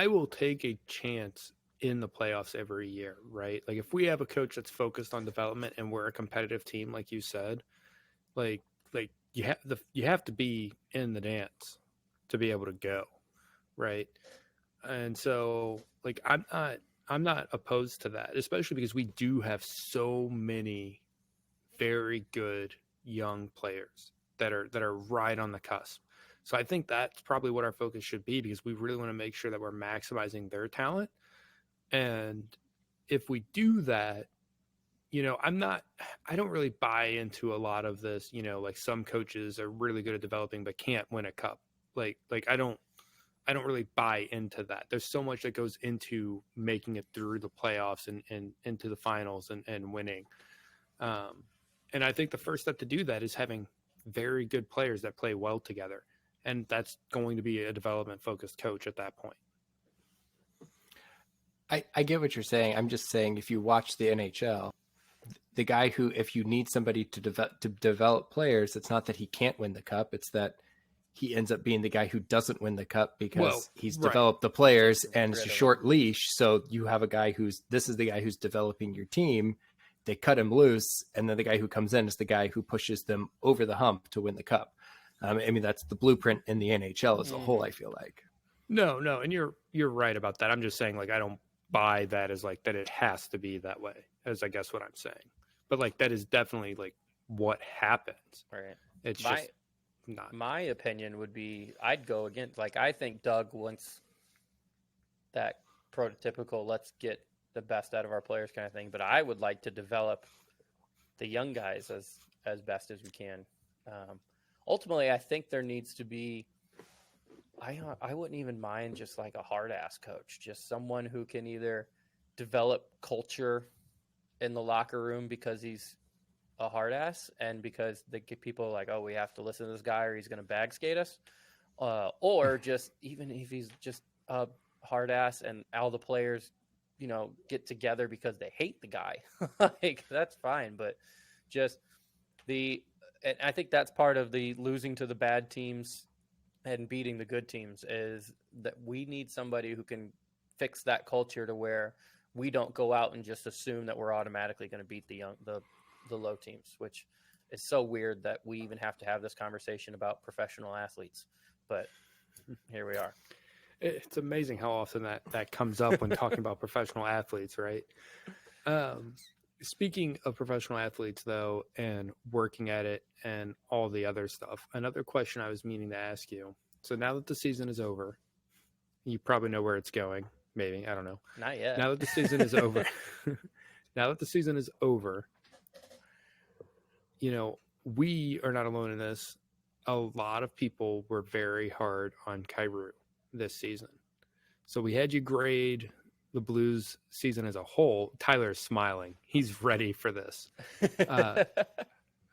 will take a chance in the playoffs every year, right? Like if we have a coach that's focused on development and we're a competitive team, like you said, like you have to be in the dance to be able to go, right? And so like I'm not opposed to that, especially because we do have so many very good young players that are right on the cusp. So I think that's probably what our focus should be, because we really want to make sure that we're maximizing their talent. And if we do that, I don't really buy into a lot of this, like some coaches are really good at developing but can't win a cup. Like I don't really buy into that. There's so much that goes into making it through the playoffs and into the finals and winning. And I think the first step to do that is having very good players that play well together. And that's going to be a development focused coach at that point. I get what you're saying. I'm just saying, if you watch the NHL, the guy who, if you need somebody to develop players, it's not that he can't win the cup. It's that he ends up being the guy who doesn't win the cup because he's developed the players and it's a short leash. So you have a guy this is the guy who's developing your team. They cut him loose. And then the guy who comes in is the guy who pushes them over the hump to win the cup. I mean, that's the blueprint in the NHL as a whole, I feel like. No. And you're right about that. I'm just saying, like, I don't buy that as like that it has to be that way, as I guess what I'm saying. But like that is definitely like what happens. Right. It's just not. My opinion would be I'd go against, like, I think Doug wants that prototypical let's get the best out of our players kind of thing, but I would like to develop the young guys as best as we can. Ultimately, I think there needs to be I wouldn't even mind just like a hard ass coach, just someone who can either develop culture in the locker room because he's a hard ass and because they get people like, oh, we have to listen to this guy or he's going to bag skate us, or just even if he's just a hard ass and all the players, get together because they hate the guy, like that's fine. But just and I think that's part of the losing to the bad teams and beating the good teams is that we need somebody who can fix that culture to where we don't go out and just assume that we're automatically going to beat the low teams, which is so weird that we even have to have this conversation about professional athletes. But here we are. It's amazing how often that comes up when talking about professional athletes, right? Speaking of professional athletes, though, and working at it and all the other stuff, another question I was meaning to ask you. So now that the season is over, you probably know where it's going. Maybe. I don't know. Not yet. Now that the season is over, we are not alone in this. A lot of people were very hard on Kyrou this season. So we had you grade the Blues season as a whole. Tyler is smiling. He's ready for this.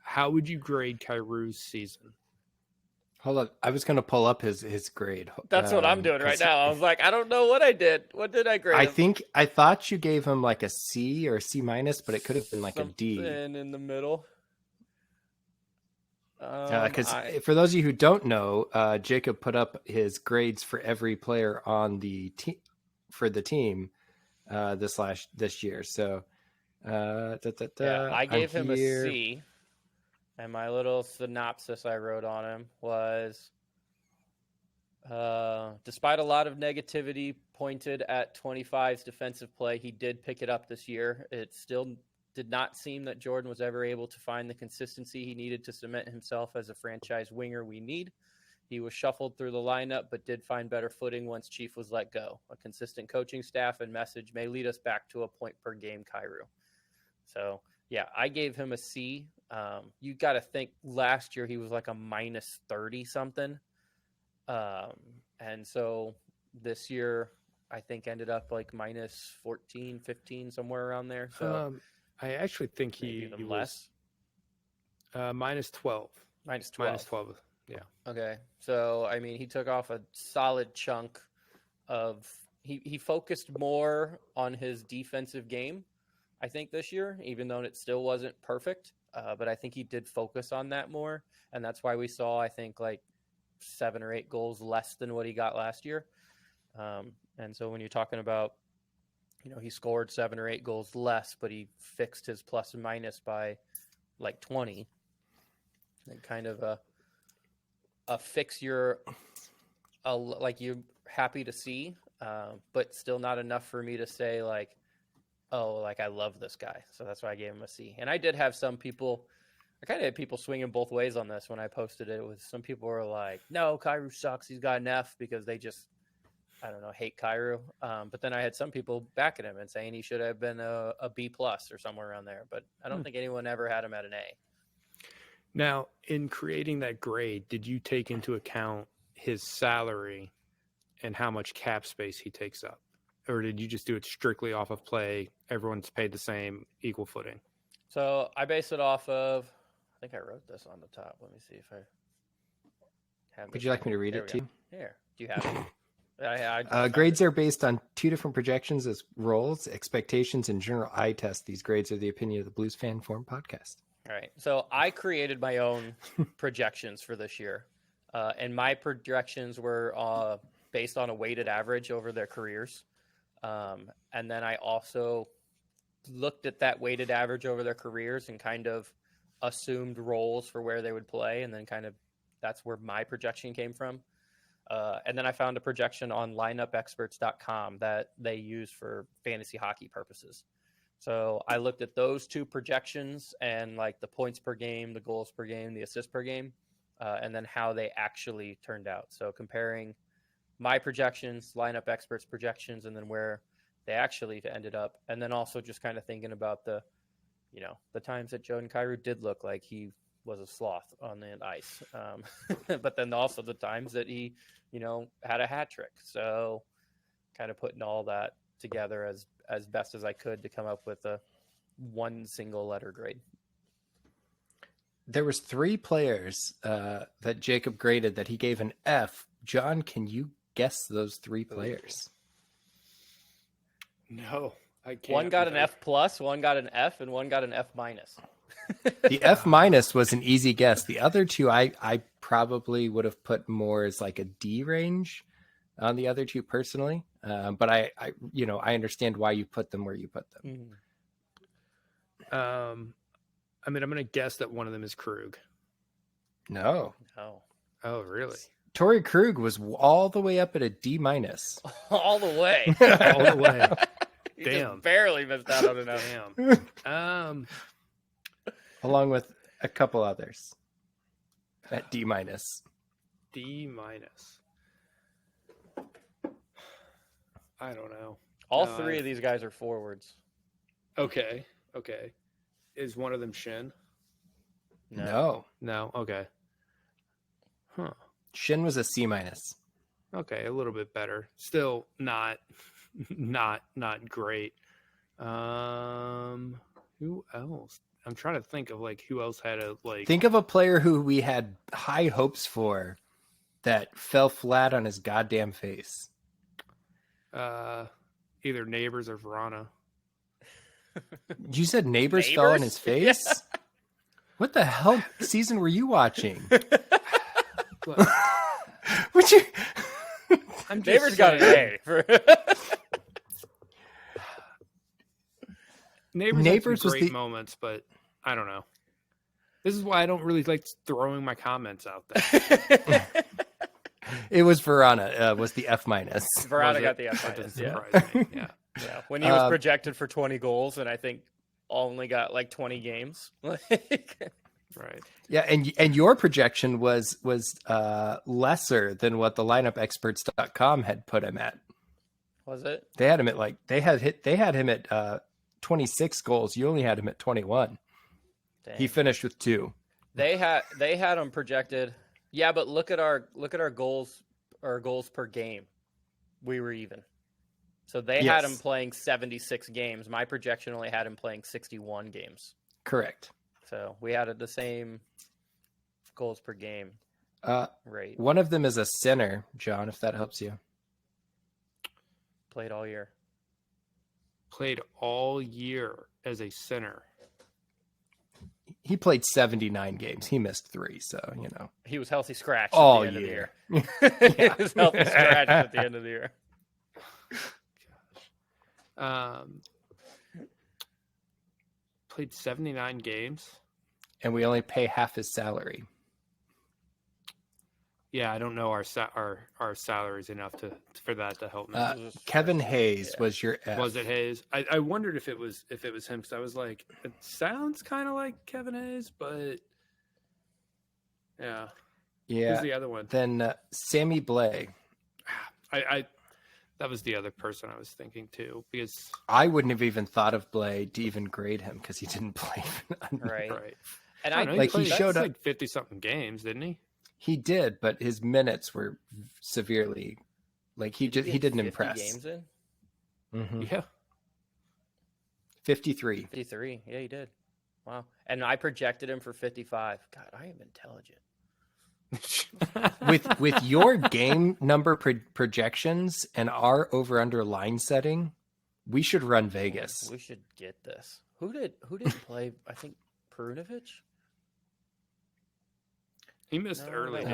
How would you grade Kyrou's season? Hold up. I was going to pull up his grade. That's what I'm doing right now. I was like, I don't know what I did. What did I grade him? I thought you gave him like a C or a C minus, but it could have been like a D. Something in the middle. Because for those of you who don't know, Jacob put up his grades for every player on the team for the team this year. So I gave him a C, and my little synopsis I wrote on him was, despite a lot of negativity pointed at 25's defensive play, he did pick it up this year. It still did not seem that Jordan was ever able to find the consistency he needed to cement himself as a franchise winger we need. He was shuffled through the lineup, but did find better footing once Chief was let go. A consistent coaching staff and message may lead us back to a point per game Kyrou. So, yeah, I gave him a C. You got to think last year he was like a minus 30 something. And so this year I think ended up like minus 14, 15, somewhere around there. So I actually think he was less. minus 12. Minus 12. Minus 12. Yeah. Okay. So, I mean, he took off a solid chunk of he focused more on his defensive game, I think, this year, even though it still wasn't perfect. But I think he did focus on that more. And that's why we saw, I think, like 7 or 8 goals less than what he got last year. And so when you're talking about, he scored 7 or 8 goals less, but he fixed his plus and minus by like 20. And kind of a fix you're happy to see, but still not enough for me to say like, oh, like I love this guy. So that's why I gave him a C. And I did have some people, I kind of had people swinging both ways on this when I posted it. Some people were like, no, Kyrou sucks. He's got an F because they just, I don't know, hate Kyrou. But then I had some people backing him and saying he should have been a B plus or somewhere around there. But I don't think anyone ever had him at an A. Now, in creating that grade, did you take into account his salary and how much cap space he takes up? Or did you just do it strictly off of play? Everyone's paid the same, equal footing. So I base it off of, I think I wrote this on the top. Let me see if I have. Would you like me to read it to you? Here. Do you have it? Grades are based on 2 different projections as roles, expectations, and general eye test. These grades are the opinion of the Blues Fan Forum podcast. All right. So I created my own projections for this year. And my projections were based on a weighted average over their careers. And then I also looked at that weighted average over their careers and kind of assumed roles for where they would play. And then kind of that's where my projection came from. And then I found a projection on lineupexperts.com that they use for fantasy hockey purposes. So I looked at those 2 projections and like the points per game, the goals per game, the assists per game, and then how they actually turned out. So comparing my projections, lineup experts projections, and then where they actually ended up. And then also just kind of thinking about the times that Jordan Kyrou did look like he was a sloth on the ice. But then also the times that he, had a hat trick. So kind of putting all that together as best as I could to come up with a 1 single letter grade. There was 3 players that Jacob graded that he gave an F. John, can you guess those 3 players? No, I can't. One got an F plus, one got an F, and one got an F minus. The F minus was an easy guess. The other 2, I probably would have put more as like a D range on the other 2 personally. But I understand why you put them where you put them. Mm-hmm. I mean, I'm going to guess that one of them is Krug. No. Oh, really? Torrey Krug was all the way up at a D minus. All the way. All the way. You Damn. just barely missed out on an F. Damn. Along with a couple others at D minus. D minus. I don't know. All 3 of these guys are forwards. Okay. Is one of them Shin? No. Okay. Huh. Shin was a C minus. Okay, a little bit better. Still not great. Who else? I'm trying to think of like who else had a like. Think of a player who we had high hopes for that fell flat on his goddamn face? Either Neighbors or Verona. You said Neighbors fell on his face? Yeah. What the hell season were you watching? Would you? Neighbors got an A. For... Neighbors was great moments, but I don't know. This is why I don't really like throwing my comments out there. It was Verona. Was the F-? Verona got the F-. Yeah. Yeah. When he was projected for 20 goals, and I think only got like 20 games. Right. Yeah, and your projection was lesser than what the lineupexperts.com had put him at. Was it? They had him at they had him at 26 goals. You only had him at 21. Dang. He finished with 2. They had him projected. Yeah, but look at our goals per game. We were even. So they had him playing 76 games. My projection only had him playing 61 games. Correct. So we had the same goals per game rate. One of them is a center, John, if that helps you. Played all year. Played all year as a center. He played 79 games. He missed 3, so, you know. He was healthy scratch all at the end year. Of the year. He was healthy scratch at the end of the year. Played 79 games. And we only pay half his salary. Yeah, I don't know our salaries enough for that to help me. Kevin Hayes was your F. Was it Hayes? I wondered if it was him, because I was like, it sounds kind of like Kevin Hayes, but yeah. Who's the other one? Then Sammy Blay. I that was the other person I was thinking too, because I wouldn't have even thought of Blay to even grade him because he didn't play. Right. And he showed up like 50 something games, didn't he? He did, but his minutes were severely he didn't impress. Games in? Mm-hmm. Yeah. 53. 53. Yeah, he did. Wow. And I projected him for 55. God, I am intelligent. with your game number projections and our over under line setting, we should run Vegas. We should get this. Who did play? I think Perunovic. He missed early.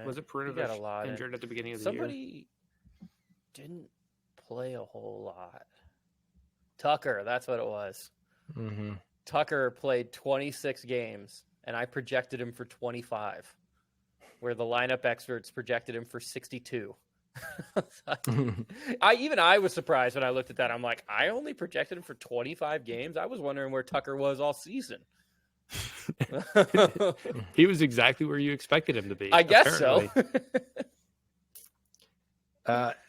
Was it Perunovic injured at the beginning of the year? Somebody didn't play a whole lot. Tucker, that's what it was. Mm-hmm. Tucker played 26 games, and I projected him for 25. Where the lineup experts projected him for 62. I was surprised when I looked at that. I'm like, I only projected him for 25 games. I was wondering where Tucker was all season. He was exactly where you expected him to be. I guess so.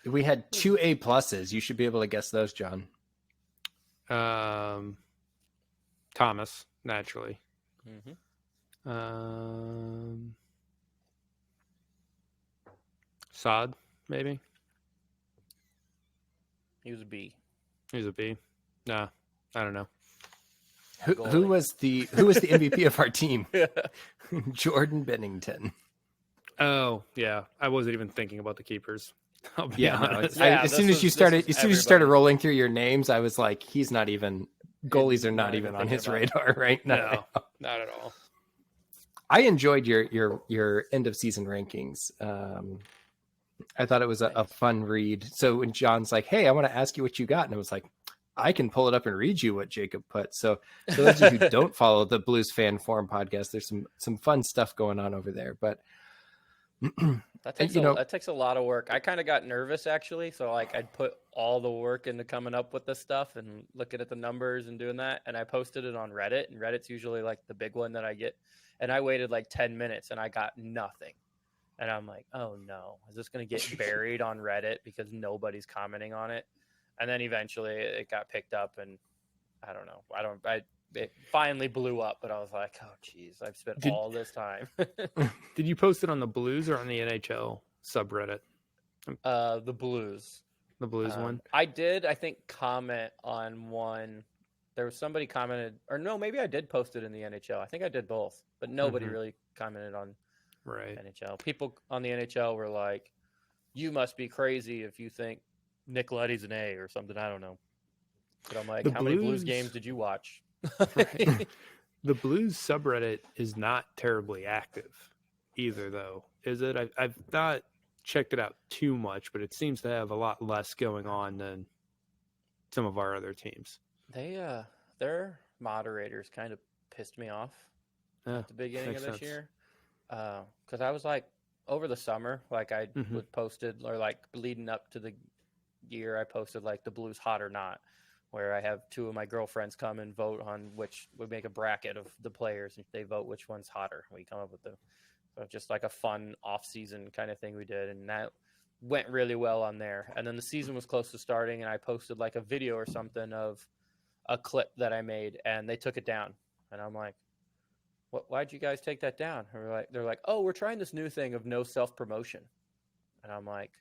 We had 2 A+. You should be able to guess those, John. Thomas, naturally. Mm-hmm. Saad, maybe. He was a B. Nah, I don't know. Who was the MVP of our team? Jordan Bennington. Oh yeah, I wasn't even thinking about the keepers. As soon as you started rolling through your names, I was like, he's not even. Goalies are not even on his radar right now. No, not at all. I enjoyed your end of season rankings. I thought it was a fun read. So when John's like, "Hey, I want to ask you what you got," and I was like, I can pull it up and read you what Jacob put. So for those of you who don't follow the Blues Fan Forum podcast, there's some fun stuff going on over there. But that takes a lot of work. I kind of got nervous actually. So like I'd put all the work into coming up with this stuff and looking at the numbers and doing that. And I posted it on Reddit, and Reddit's usually like the big one that I get. And I waited like 10 minutes and I got nothing. And I'm like, oh no, is this going to get buried on Reddit because nobody's commenting on it? And then eventually it got picked up, and I don't know. It finally blew up, but I was like, oh geez, I've spent all this time. Did you post it on the Blues or on the NHL subreddit? The Blues. The Blues one? I did, I think, comment on one. There was somebody commented, or no, maybe I did post it in the NHL. I think I did both, but nobody really commented on Right. NHL. People on the NHL were like, "You must be crazy if you think Nick Leddy's an A or something." I don't know. But I'm like, The how many Blues Blues- games did you watch? Right. The Blues subreddit is not terribly active either, though, is it? I've not checked it out too much, but it seems to have a lot less going on than some of our other teams. Their moderators kind of pissed me off at the beginning of makes this sense. year. Because I was like, over the summer, like I Mhm. would posted, or like leading up to the year, I posted like the Blues hot or not, where I have two of my girlfriends come and vote on which we make a bracket of the players, and they vote which one's hotter. We come up with just like a fun off-season kind of thing we did, and that went really well on there. And then the season was close to starting, and I posted like a video or something of a clip that I made, and they took it down. And I'm like, why'd you guys take that down? And they're like, oh, we're trying this new thing of no self-promotion. And I'm like,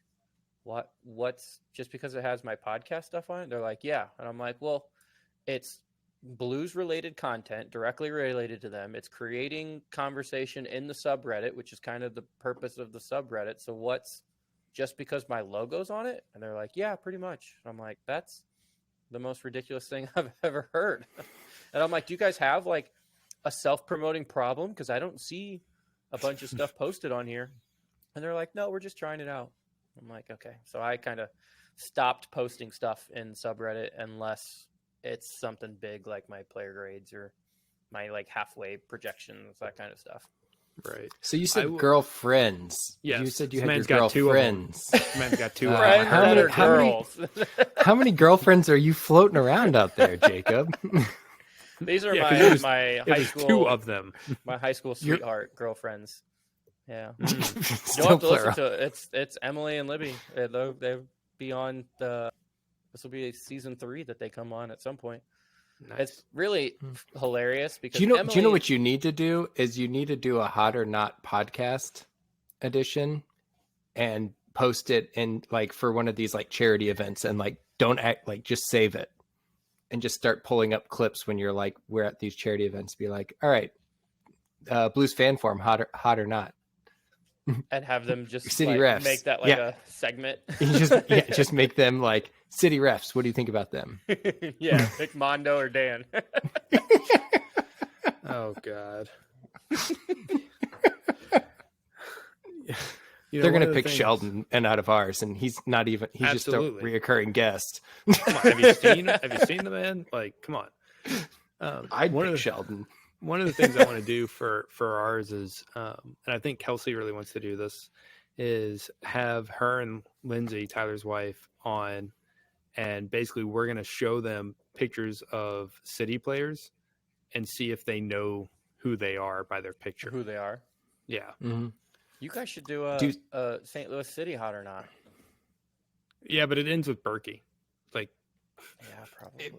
what's just because it has my podcast stuff on it? They're like, yeah. And I'm like, well, it's Blues related content directly related to them. It's creating conversation in the subreddit, which is kind of the purpose of the subreddit. So what's just because my logo's on it? And they're like, yeah, pretty much. And I'm like, that's the most ridiculous thing I've ever heard. And I'm like, do you guys have like a self-promoting problem? Because I don't see a bunch of stuff posted on here. And they're like, no, we're just trying it out. I'm like, okay. So I kind of stopped posting stuff in subreddit unless it's something big like my player grades or my like halfway projections, that kind of stuff. Right. So you said girlfriends. Yes. You said you This had your man's got two of them. girlfriends. Man's got two. Friends how that many- are how many- girls. How many girlfriends are you floating around out there, Jacob? These are Yeah, 'cause there's- my high There's school two of them. my high school sweetheart girlfriends. Yeah. Still You'll have to plural. listen to it. It's Emily and Libby. They'll be on this will be season 3 that they come on at some point. Nice. It's really hilarious because Do you know Emily, what you need to do? Is you need to do a Hot or Not podcast edition and post it in like for one of these like charity events, and like don't act like, just save it and just start pulling up clips when you're like, we're at these charity events. Be like, all right, Blues fan forum, hot or not. and have them just City like, refs. make that like Yeah. a segment. You just make them like city refs. What do you think about them? Yeah, pick Mondo or Dan. Oh God. They're going to pick Sheldon and out of ours, and he's not even, he's Absolutely. just a reoccurring guest. Come on, have you seen the man? Like, come on. I'd one pick of the, Sheldon. One of the things I want to do for ours is, and I think Kelsey really wants to do this, is have her and Lindsay, Tyler's wife, on, and basically we're going to show them pictures of City players and see if they know who they are by their picture. Who they are. Yeah. Mm-hmm. You guys should do a St. Louis City Hot or Not. Yeah, but it ends with Berkey. Like, Yeah, probably.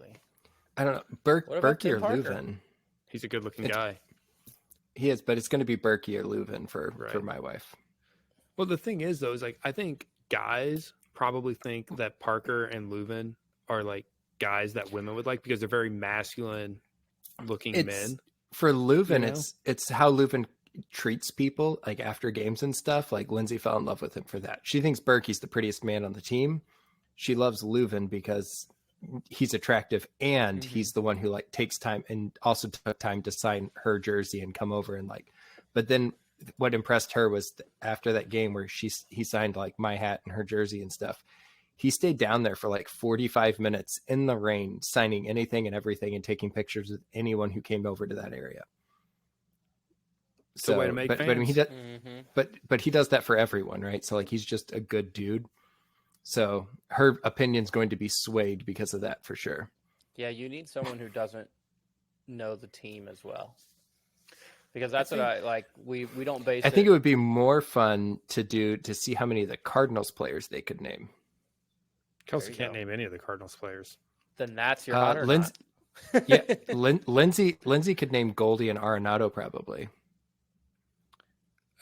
I don't know. What about Berkey or Tim Parker? Leuven? he's a good-looking guy. He is, but it's going to be Berkey or Leuven for Right. my wife. Well, the thing is, though, is like I think guys probably think that Parker and Leuven are like guys that women would like because they're very masculine-looking men. For Leuven, You know? it's how Leuven treats people, like after games and stuff. Like Lindsay fell in love with him for that. She thinks Berkey's the prettiest man on the team. She loves Leuven because he's attractive, and he's the one who like takes time and also took time to sign her jersey and come over and like. But then what impressed her was after that game where he signed like my hat and her jersey and stuff. He stayed down there for like 45 minutes in the rain, signing anything and everything and taking pictures with anyone who came over to that area. It's a way to make but I mean, he fans. does, but he does that for everyone, right? So like he's just a good dude. So her opinion's going to be swayed because of that for sure. Yeah, you need someone who doesn't know the team as well. Because that's what I like. We don't base. I think it would be more fun to see how many of the Cardinals players they could name. Kelsey There you can't go. name any of the Cardinals players. Then that's your hot or Lindsay, not. yeah, Lindsay could name Goldie and Arenado probably.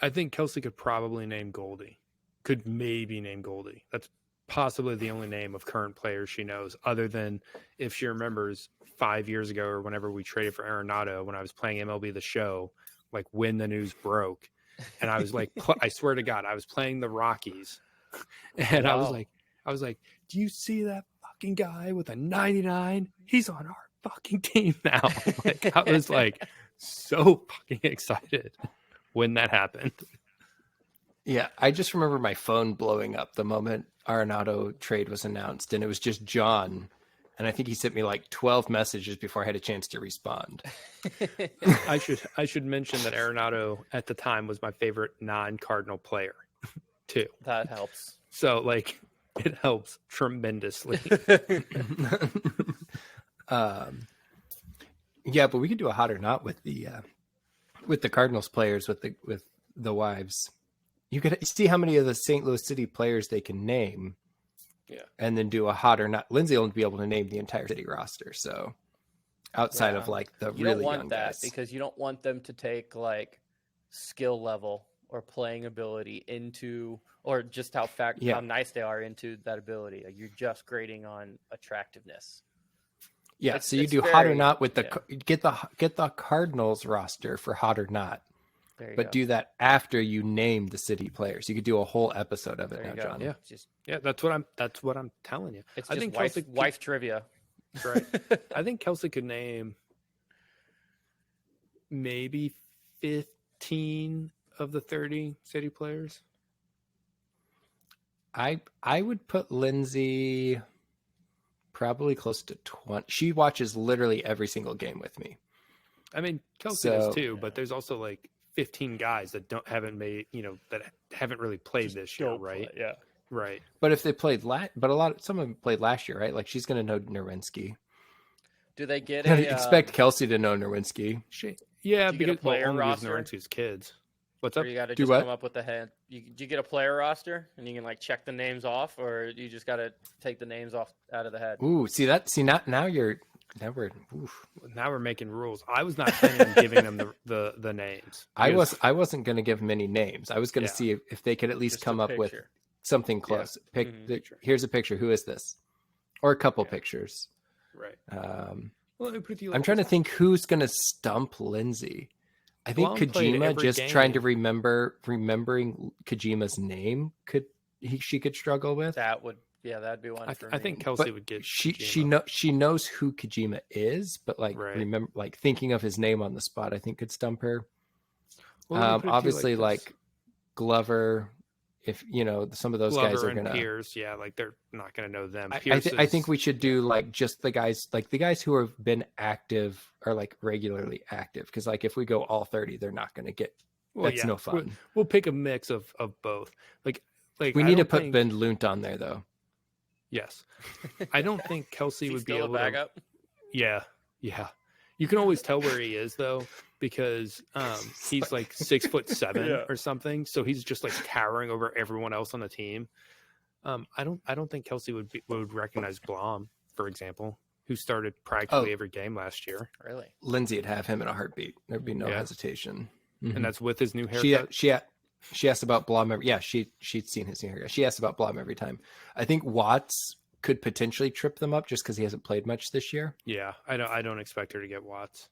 I think Kelsey could probably name Goldie. Could maybe name Goldie. That's possibly the only name of current players she knows, other than if she remembers 5 years ago or whenever we traded for Arenado when I was playing MLB The Show, like when the news broke, and I was like, I swear to God, I was playing the Rockies, and I was like, do you see that fucking guy with a 99? He's on our fucking team now. Like, I was like so fucking excited when that happened. Yeah, I just remember my phone blowing up the moment Arenado trade was announced, and it was just John. And I think he sent me like 12 messages before I had a chance to respond. I should mention that Arenado at the time was my favorite non-Cardinal player, too. That helps. So, like, it helps tremendously. Yeah, but we could do a hot or not with the Cardinals players with the wives. You could see how many of the St. Louis City players they can name. Yeah. And then do a hot or not. Lindsay will be able to name the entire city roster. So outside of like the you really don't want young that guys. because you don't want them to take like skill level or playing ability into, or just how nice they are into that ability. You're just grading on attractiveness. Yeah. So you do hot or not with get the Cardinals roster for hot or not. But do that after you name the city players. You could do a whole episode of it now, John. Yeah, that's what I'm telling you. I think wife trivia. Right. I think Kelsey could name maybe 15 of the 30 city players. I would put Lindsay probably close to 20. She watches literally every single game with me. I mean, Kelsey does too, but there's also like 15 guys that haven't really played this year, right? Yeah, right. But if they played some of them played last year, right? Like she's going to know Nerwinski. Do they get expect Kelsey to know Nerwinski? Because player roster? Nerwinski's kids. What's up? Or you got to just come up with a head. Do you get a player roster and you can like check the names off, or you just got to take the names off out of the head? Ooh, Now we're making rules. I was not planning on giving them the names. I wasn't going to give them any names. I was going to see if they could at least come up with something close. Here's a picture. Who is this? Or a couple pictures. Right. I'm trying to think who's going to stump Lindsay. I think Kojima just trying to remembering Kojima's name she could struggle with. That'd be one. I think Kelsey would get. She knows who Kojima is, but remember, like thinking of his name on the spot, I think could stump her. Well, obviously, like Glover, if some of those Glover guys are and gonna Pierce, like they're not gonna know them. I think we should do like just the guys who have been active or like regularly active, because like if we go all 30, they're not gonna get. That's no fun. We'll pick a mix of both. Like we need to put Ben Lunt on there though. Yes. I don't think Kelsey would be able to bag up. Yeah. You can always tell where he is though, because he's like 6'7" or something. So he's just like towering over everyone else on the team. I don't think Kelsey would recognize Blom, for example, who started practically every game last year. Really? Lindsay would have him in a heartbeat. There'd be no hesitation. Mm-hmm. And that's with his new haircut. She asked about Blom she'd seen his new haircut. She asked about Blom every time. I think Watts could potentially trip them up just because he hasn't played much this year. Yeah, I don't expect her to get Watts.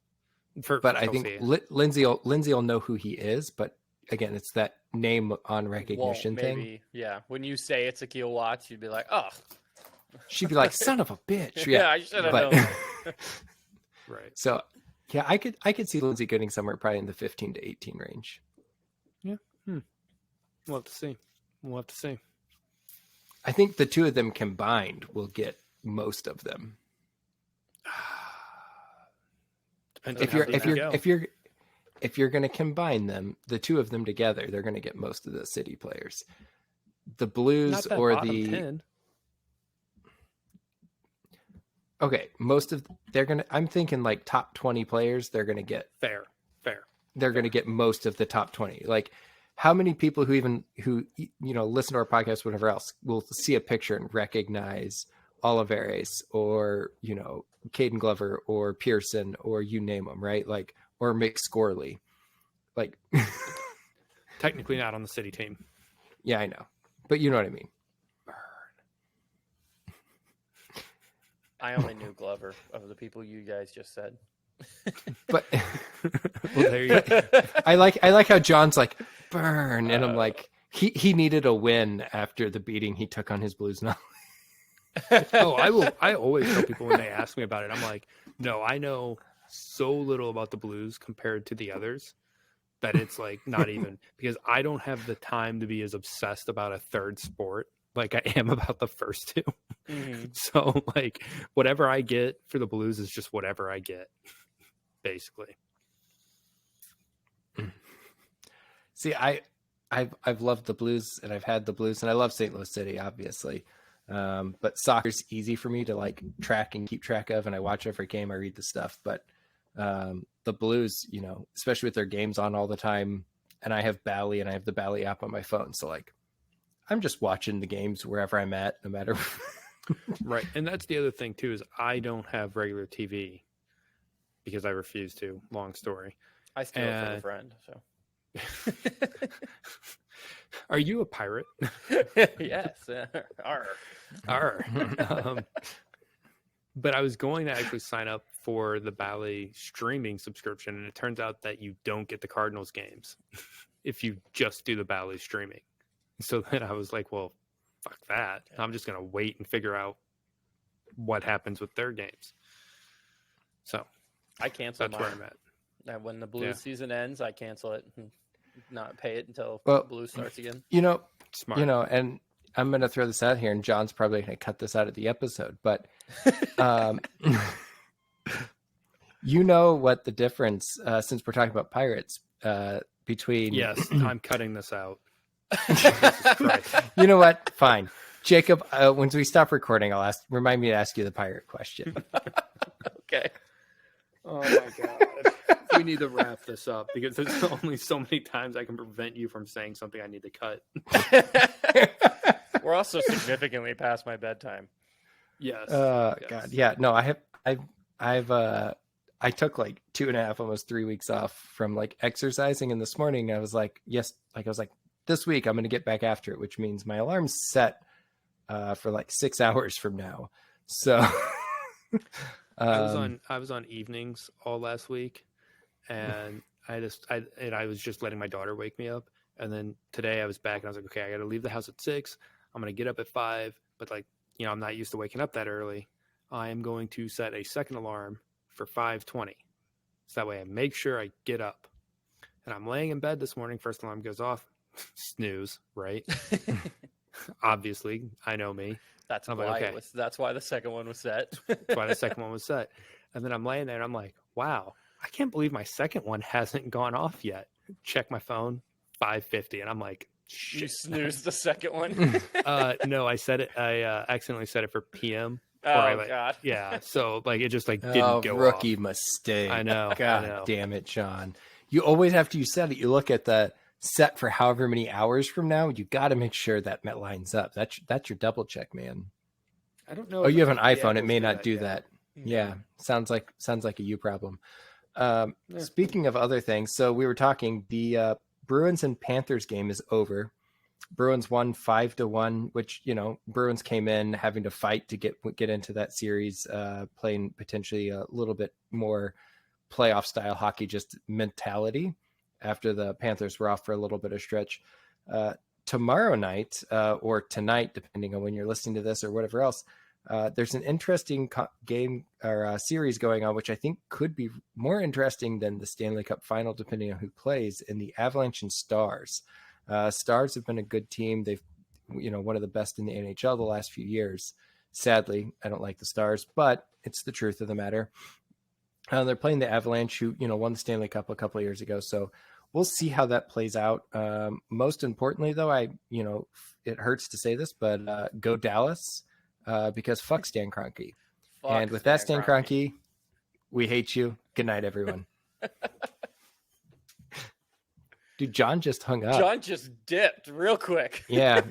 But I think Lindsay will know who he is. But again, it's that name on recognition thing. Yeah, when you say it's Akil Watts, you'd be like, oh. She'd be like, son of a bitch. Yeah, I should have known. Right. So yeah, I could see Lindsay getting somewhere probably in the 15 to 18 range. Yeah. We'll have to see. I think the two of them combined will get most of them. If you're going to combine them, the two of them together, they're going to get most of the city players. The Blues or the 10. Okay, I'm thinking like top 20 players, they're going to get fair. They're going to get most of the top 20. Like how many people who listen to our podcast, whatever else, will see a picture and recognize Olivares or, Caden Glover or Pearson or you name them, right? Like, or Mick Scorley. Like, technically not on the city team. Yeah, I know. But you know what I mean. I only knew Glover of the people you guys just said. But well, there you go. I like how John's like, burn. And I'm like, he needed a win after the beating he took on his Blues now. I always tell people when they ask me about it, I'm like, no, I know so little about the Blues compared to the others that it's like not even, because I don't have the time to be as obsessed about a third sport like I am about the first two. Mm-hmm. So like whatever I get for the Blues is just whatever I get, basically. See, I've loved the Blues, and I've had the Blues, and I love St. Louis City, obviously. But soccer's easy for me to like track and keep track of, and I watch every game, I read the stuff. But the Blues, you know, especially with their games on all the time, and I have Bally, and I have the Bally app on my phone, so like I'm just watching the games wherever I'm at, no matter. Right, and that's the other thing too, is I don't have regular TV because I refuse to. Long story. I steal it from a friend. So, are you a pirate? yes. Arr. But I was going to actually sign up for the Bally streaming subscription, and it turns out that you don't get the Cardinals games if you just do the Bally streaming. So then I was like, well, fuck that. I'm just going to wait and figure out what happens with their games. So I cancel that's where I'm at. And when the Blues season ends, I cancel it and not pay it until Blues starts again. You know, Smart. You know, and I'm going to throw this out here, and John's probably going to cut this out of the episode, but you know what the difference, since we're talking about Pirates, between... Yes, I'm cutting this out. Jesus Christ. You know what? Fine. Jacob, once we stop recording, remind me to ask you the pirate question. Okay. Oh my God. We need to wrap this up because there's only so many times I can prevent you from saying something I need to cut. We're also significantly past my bedtime. Yes. Yes. God. Yeah. No, I took like 2.5, almost 3 weeks off from like exercising. And this morning I was like, this week I'm going to get back after it, which means my alarm's set for like 6 hours from now. So I was on evenings all last week, and I was just letting my daughter wake me up. And then today I was back and I was like, okay, I got to leave the house at 6. I'm going to get up at 5, but like, you know, I'm not used to waking up that early. I am going to set a second alarm for 5:20. So that way I make sure I get up. And I'm laying in bed this morning. First alarm goes off. Snooze, right? Obviously, I know me. That's why that's why the second one was set. That's why the second one was set. And then I'm laying there and I'm like, wow, I can't believe my second one hasn't gone off yet. Check my phone, 5:50, and I'm like, shit. You snoozed the second one? No, I set it. I accidentally set it for PM. Oh, God. Yeah, so like it just like didn't go rookie off. mistake. I know. God damn it, John. You always, after you set it, you look at the set for however many hours from now. You got to make sure that lines up. That's your double check, man. I don't know. Oh, you have an iPhone. It may not do that. Yeah. Sounds like a you problem. Speaking of other things, so we were talking, the Bruins and Panthers game is over. Bruins won 5-1, which, you know, Bruins came in having to fight to get into that series, playing potentially a little bit more playoff style hockey, just mentality, after the Panthers were off for a little bit of stretch. Tomorrow night, or tonight, depending on when you're listening to this or whatever else, there's an interesting game or series going on, which I think could be more interesting than the Stanley Cup final, depending on who plays, in the Avalanche and Stars. Stars have been a good team. They've, you know, one of the best in the NHL the last few years. Sadly, I don't like the Stars, but it's the truth of the matter. They're playing the Avalanche, who, you know, won the Stanley Cup a couple of years ago. So we'll see how that plays out. Most importantly, though, it hurts to say this, but go Dallas, because fuck Stan Kroenke. And with that, Stan Kroenke, we hate you. Good night, everyone. Dude, John just hung up. John just dipped real quick. Yeah.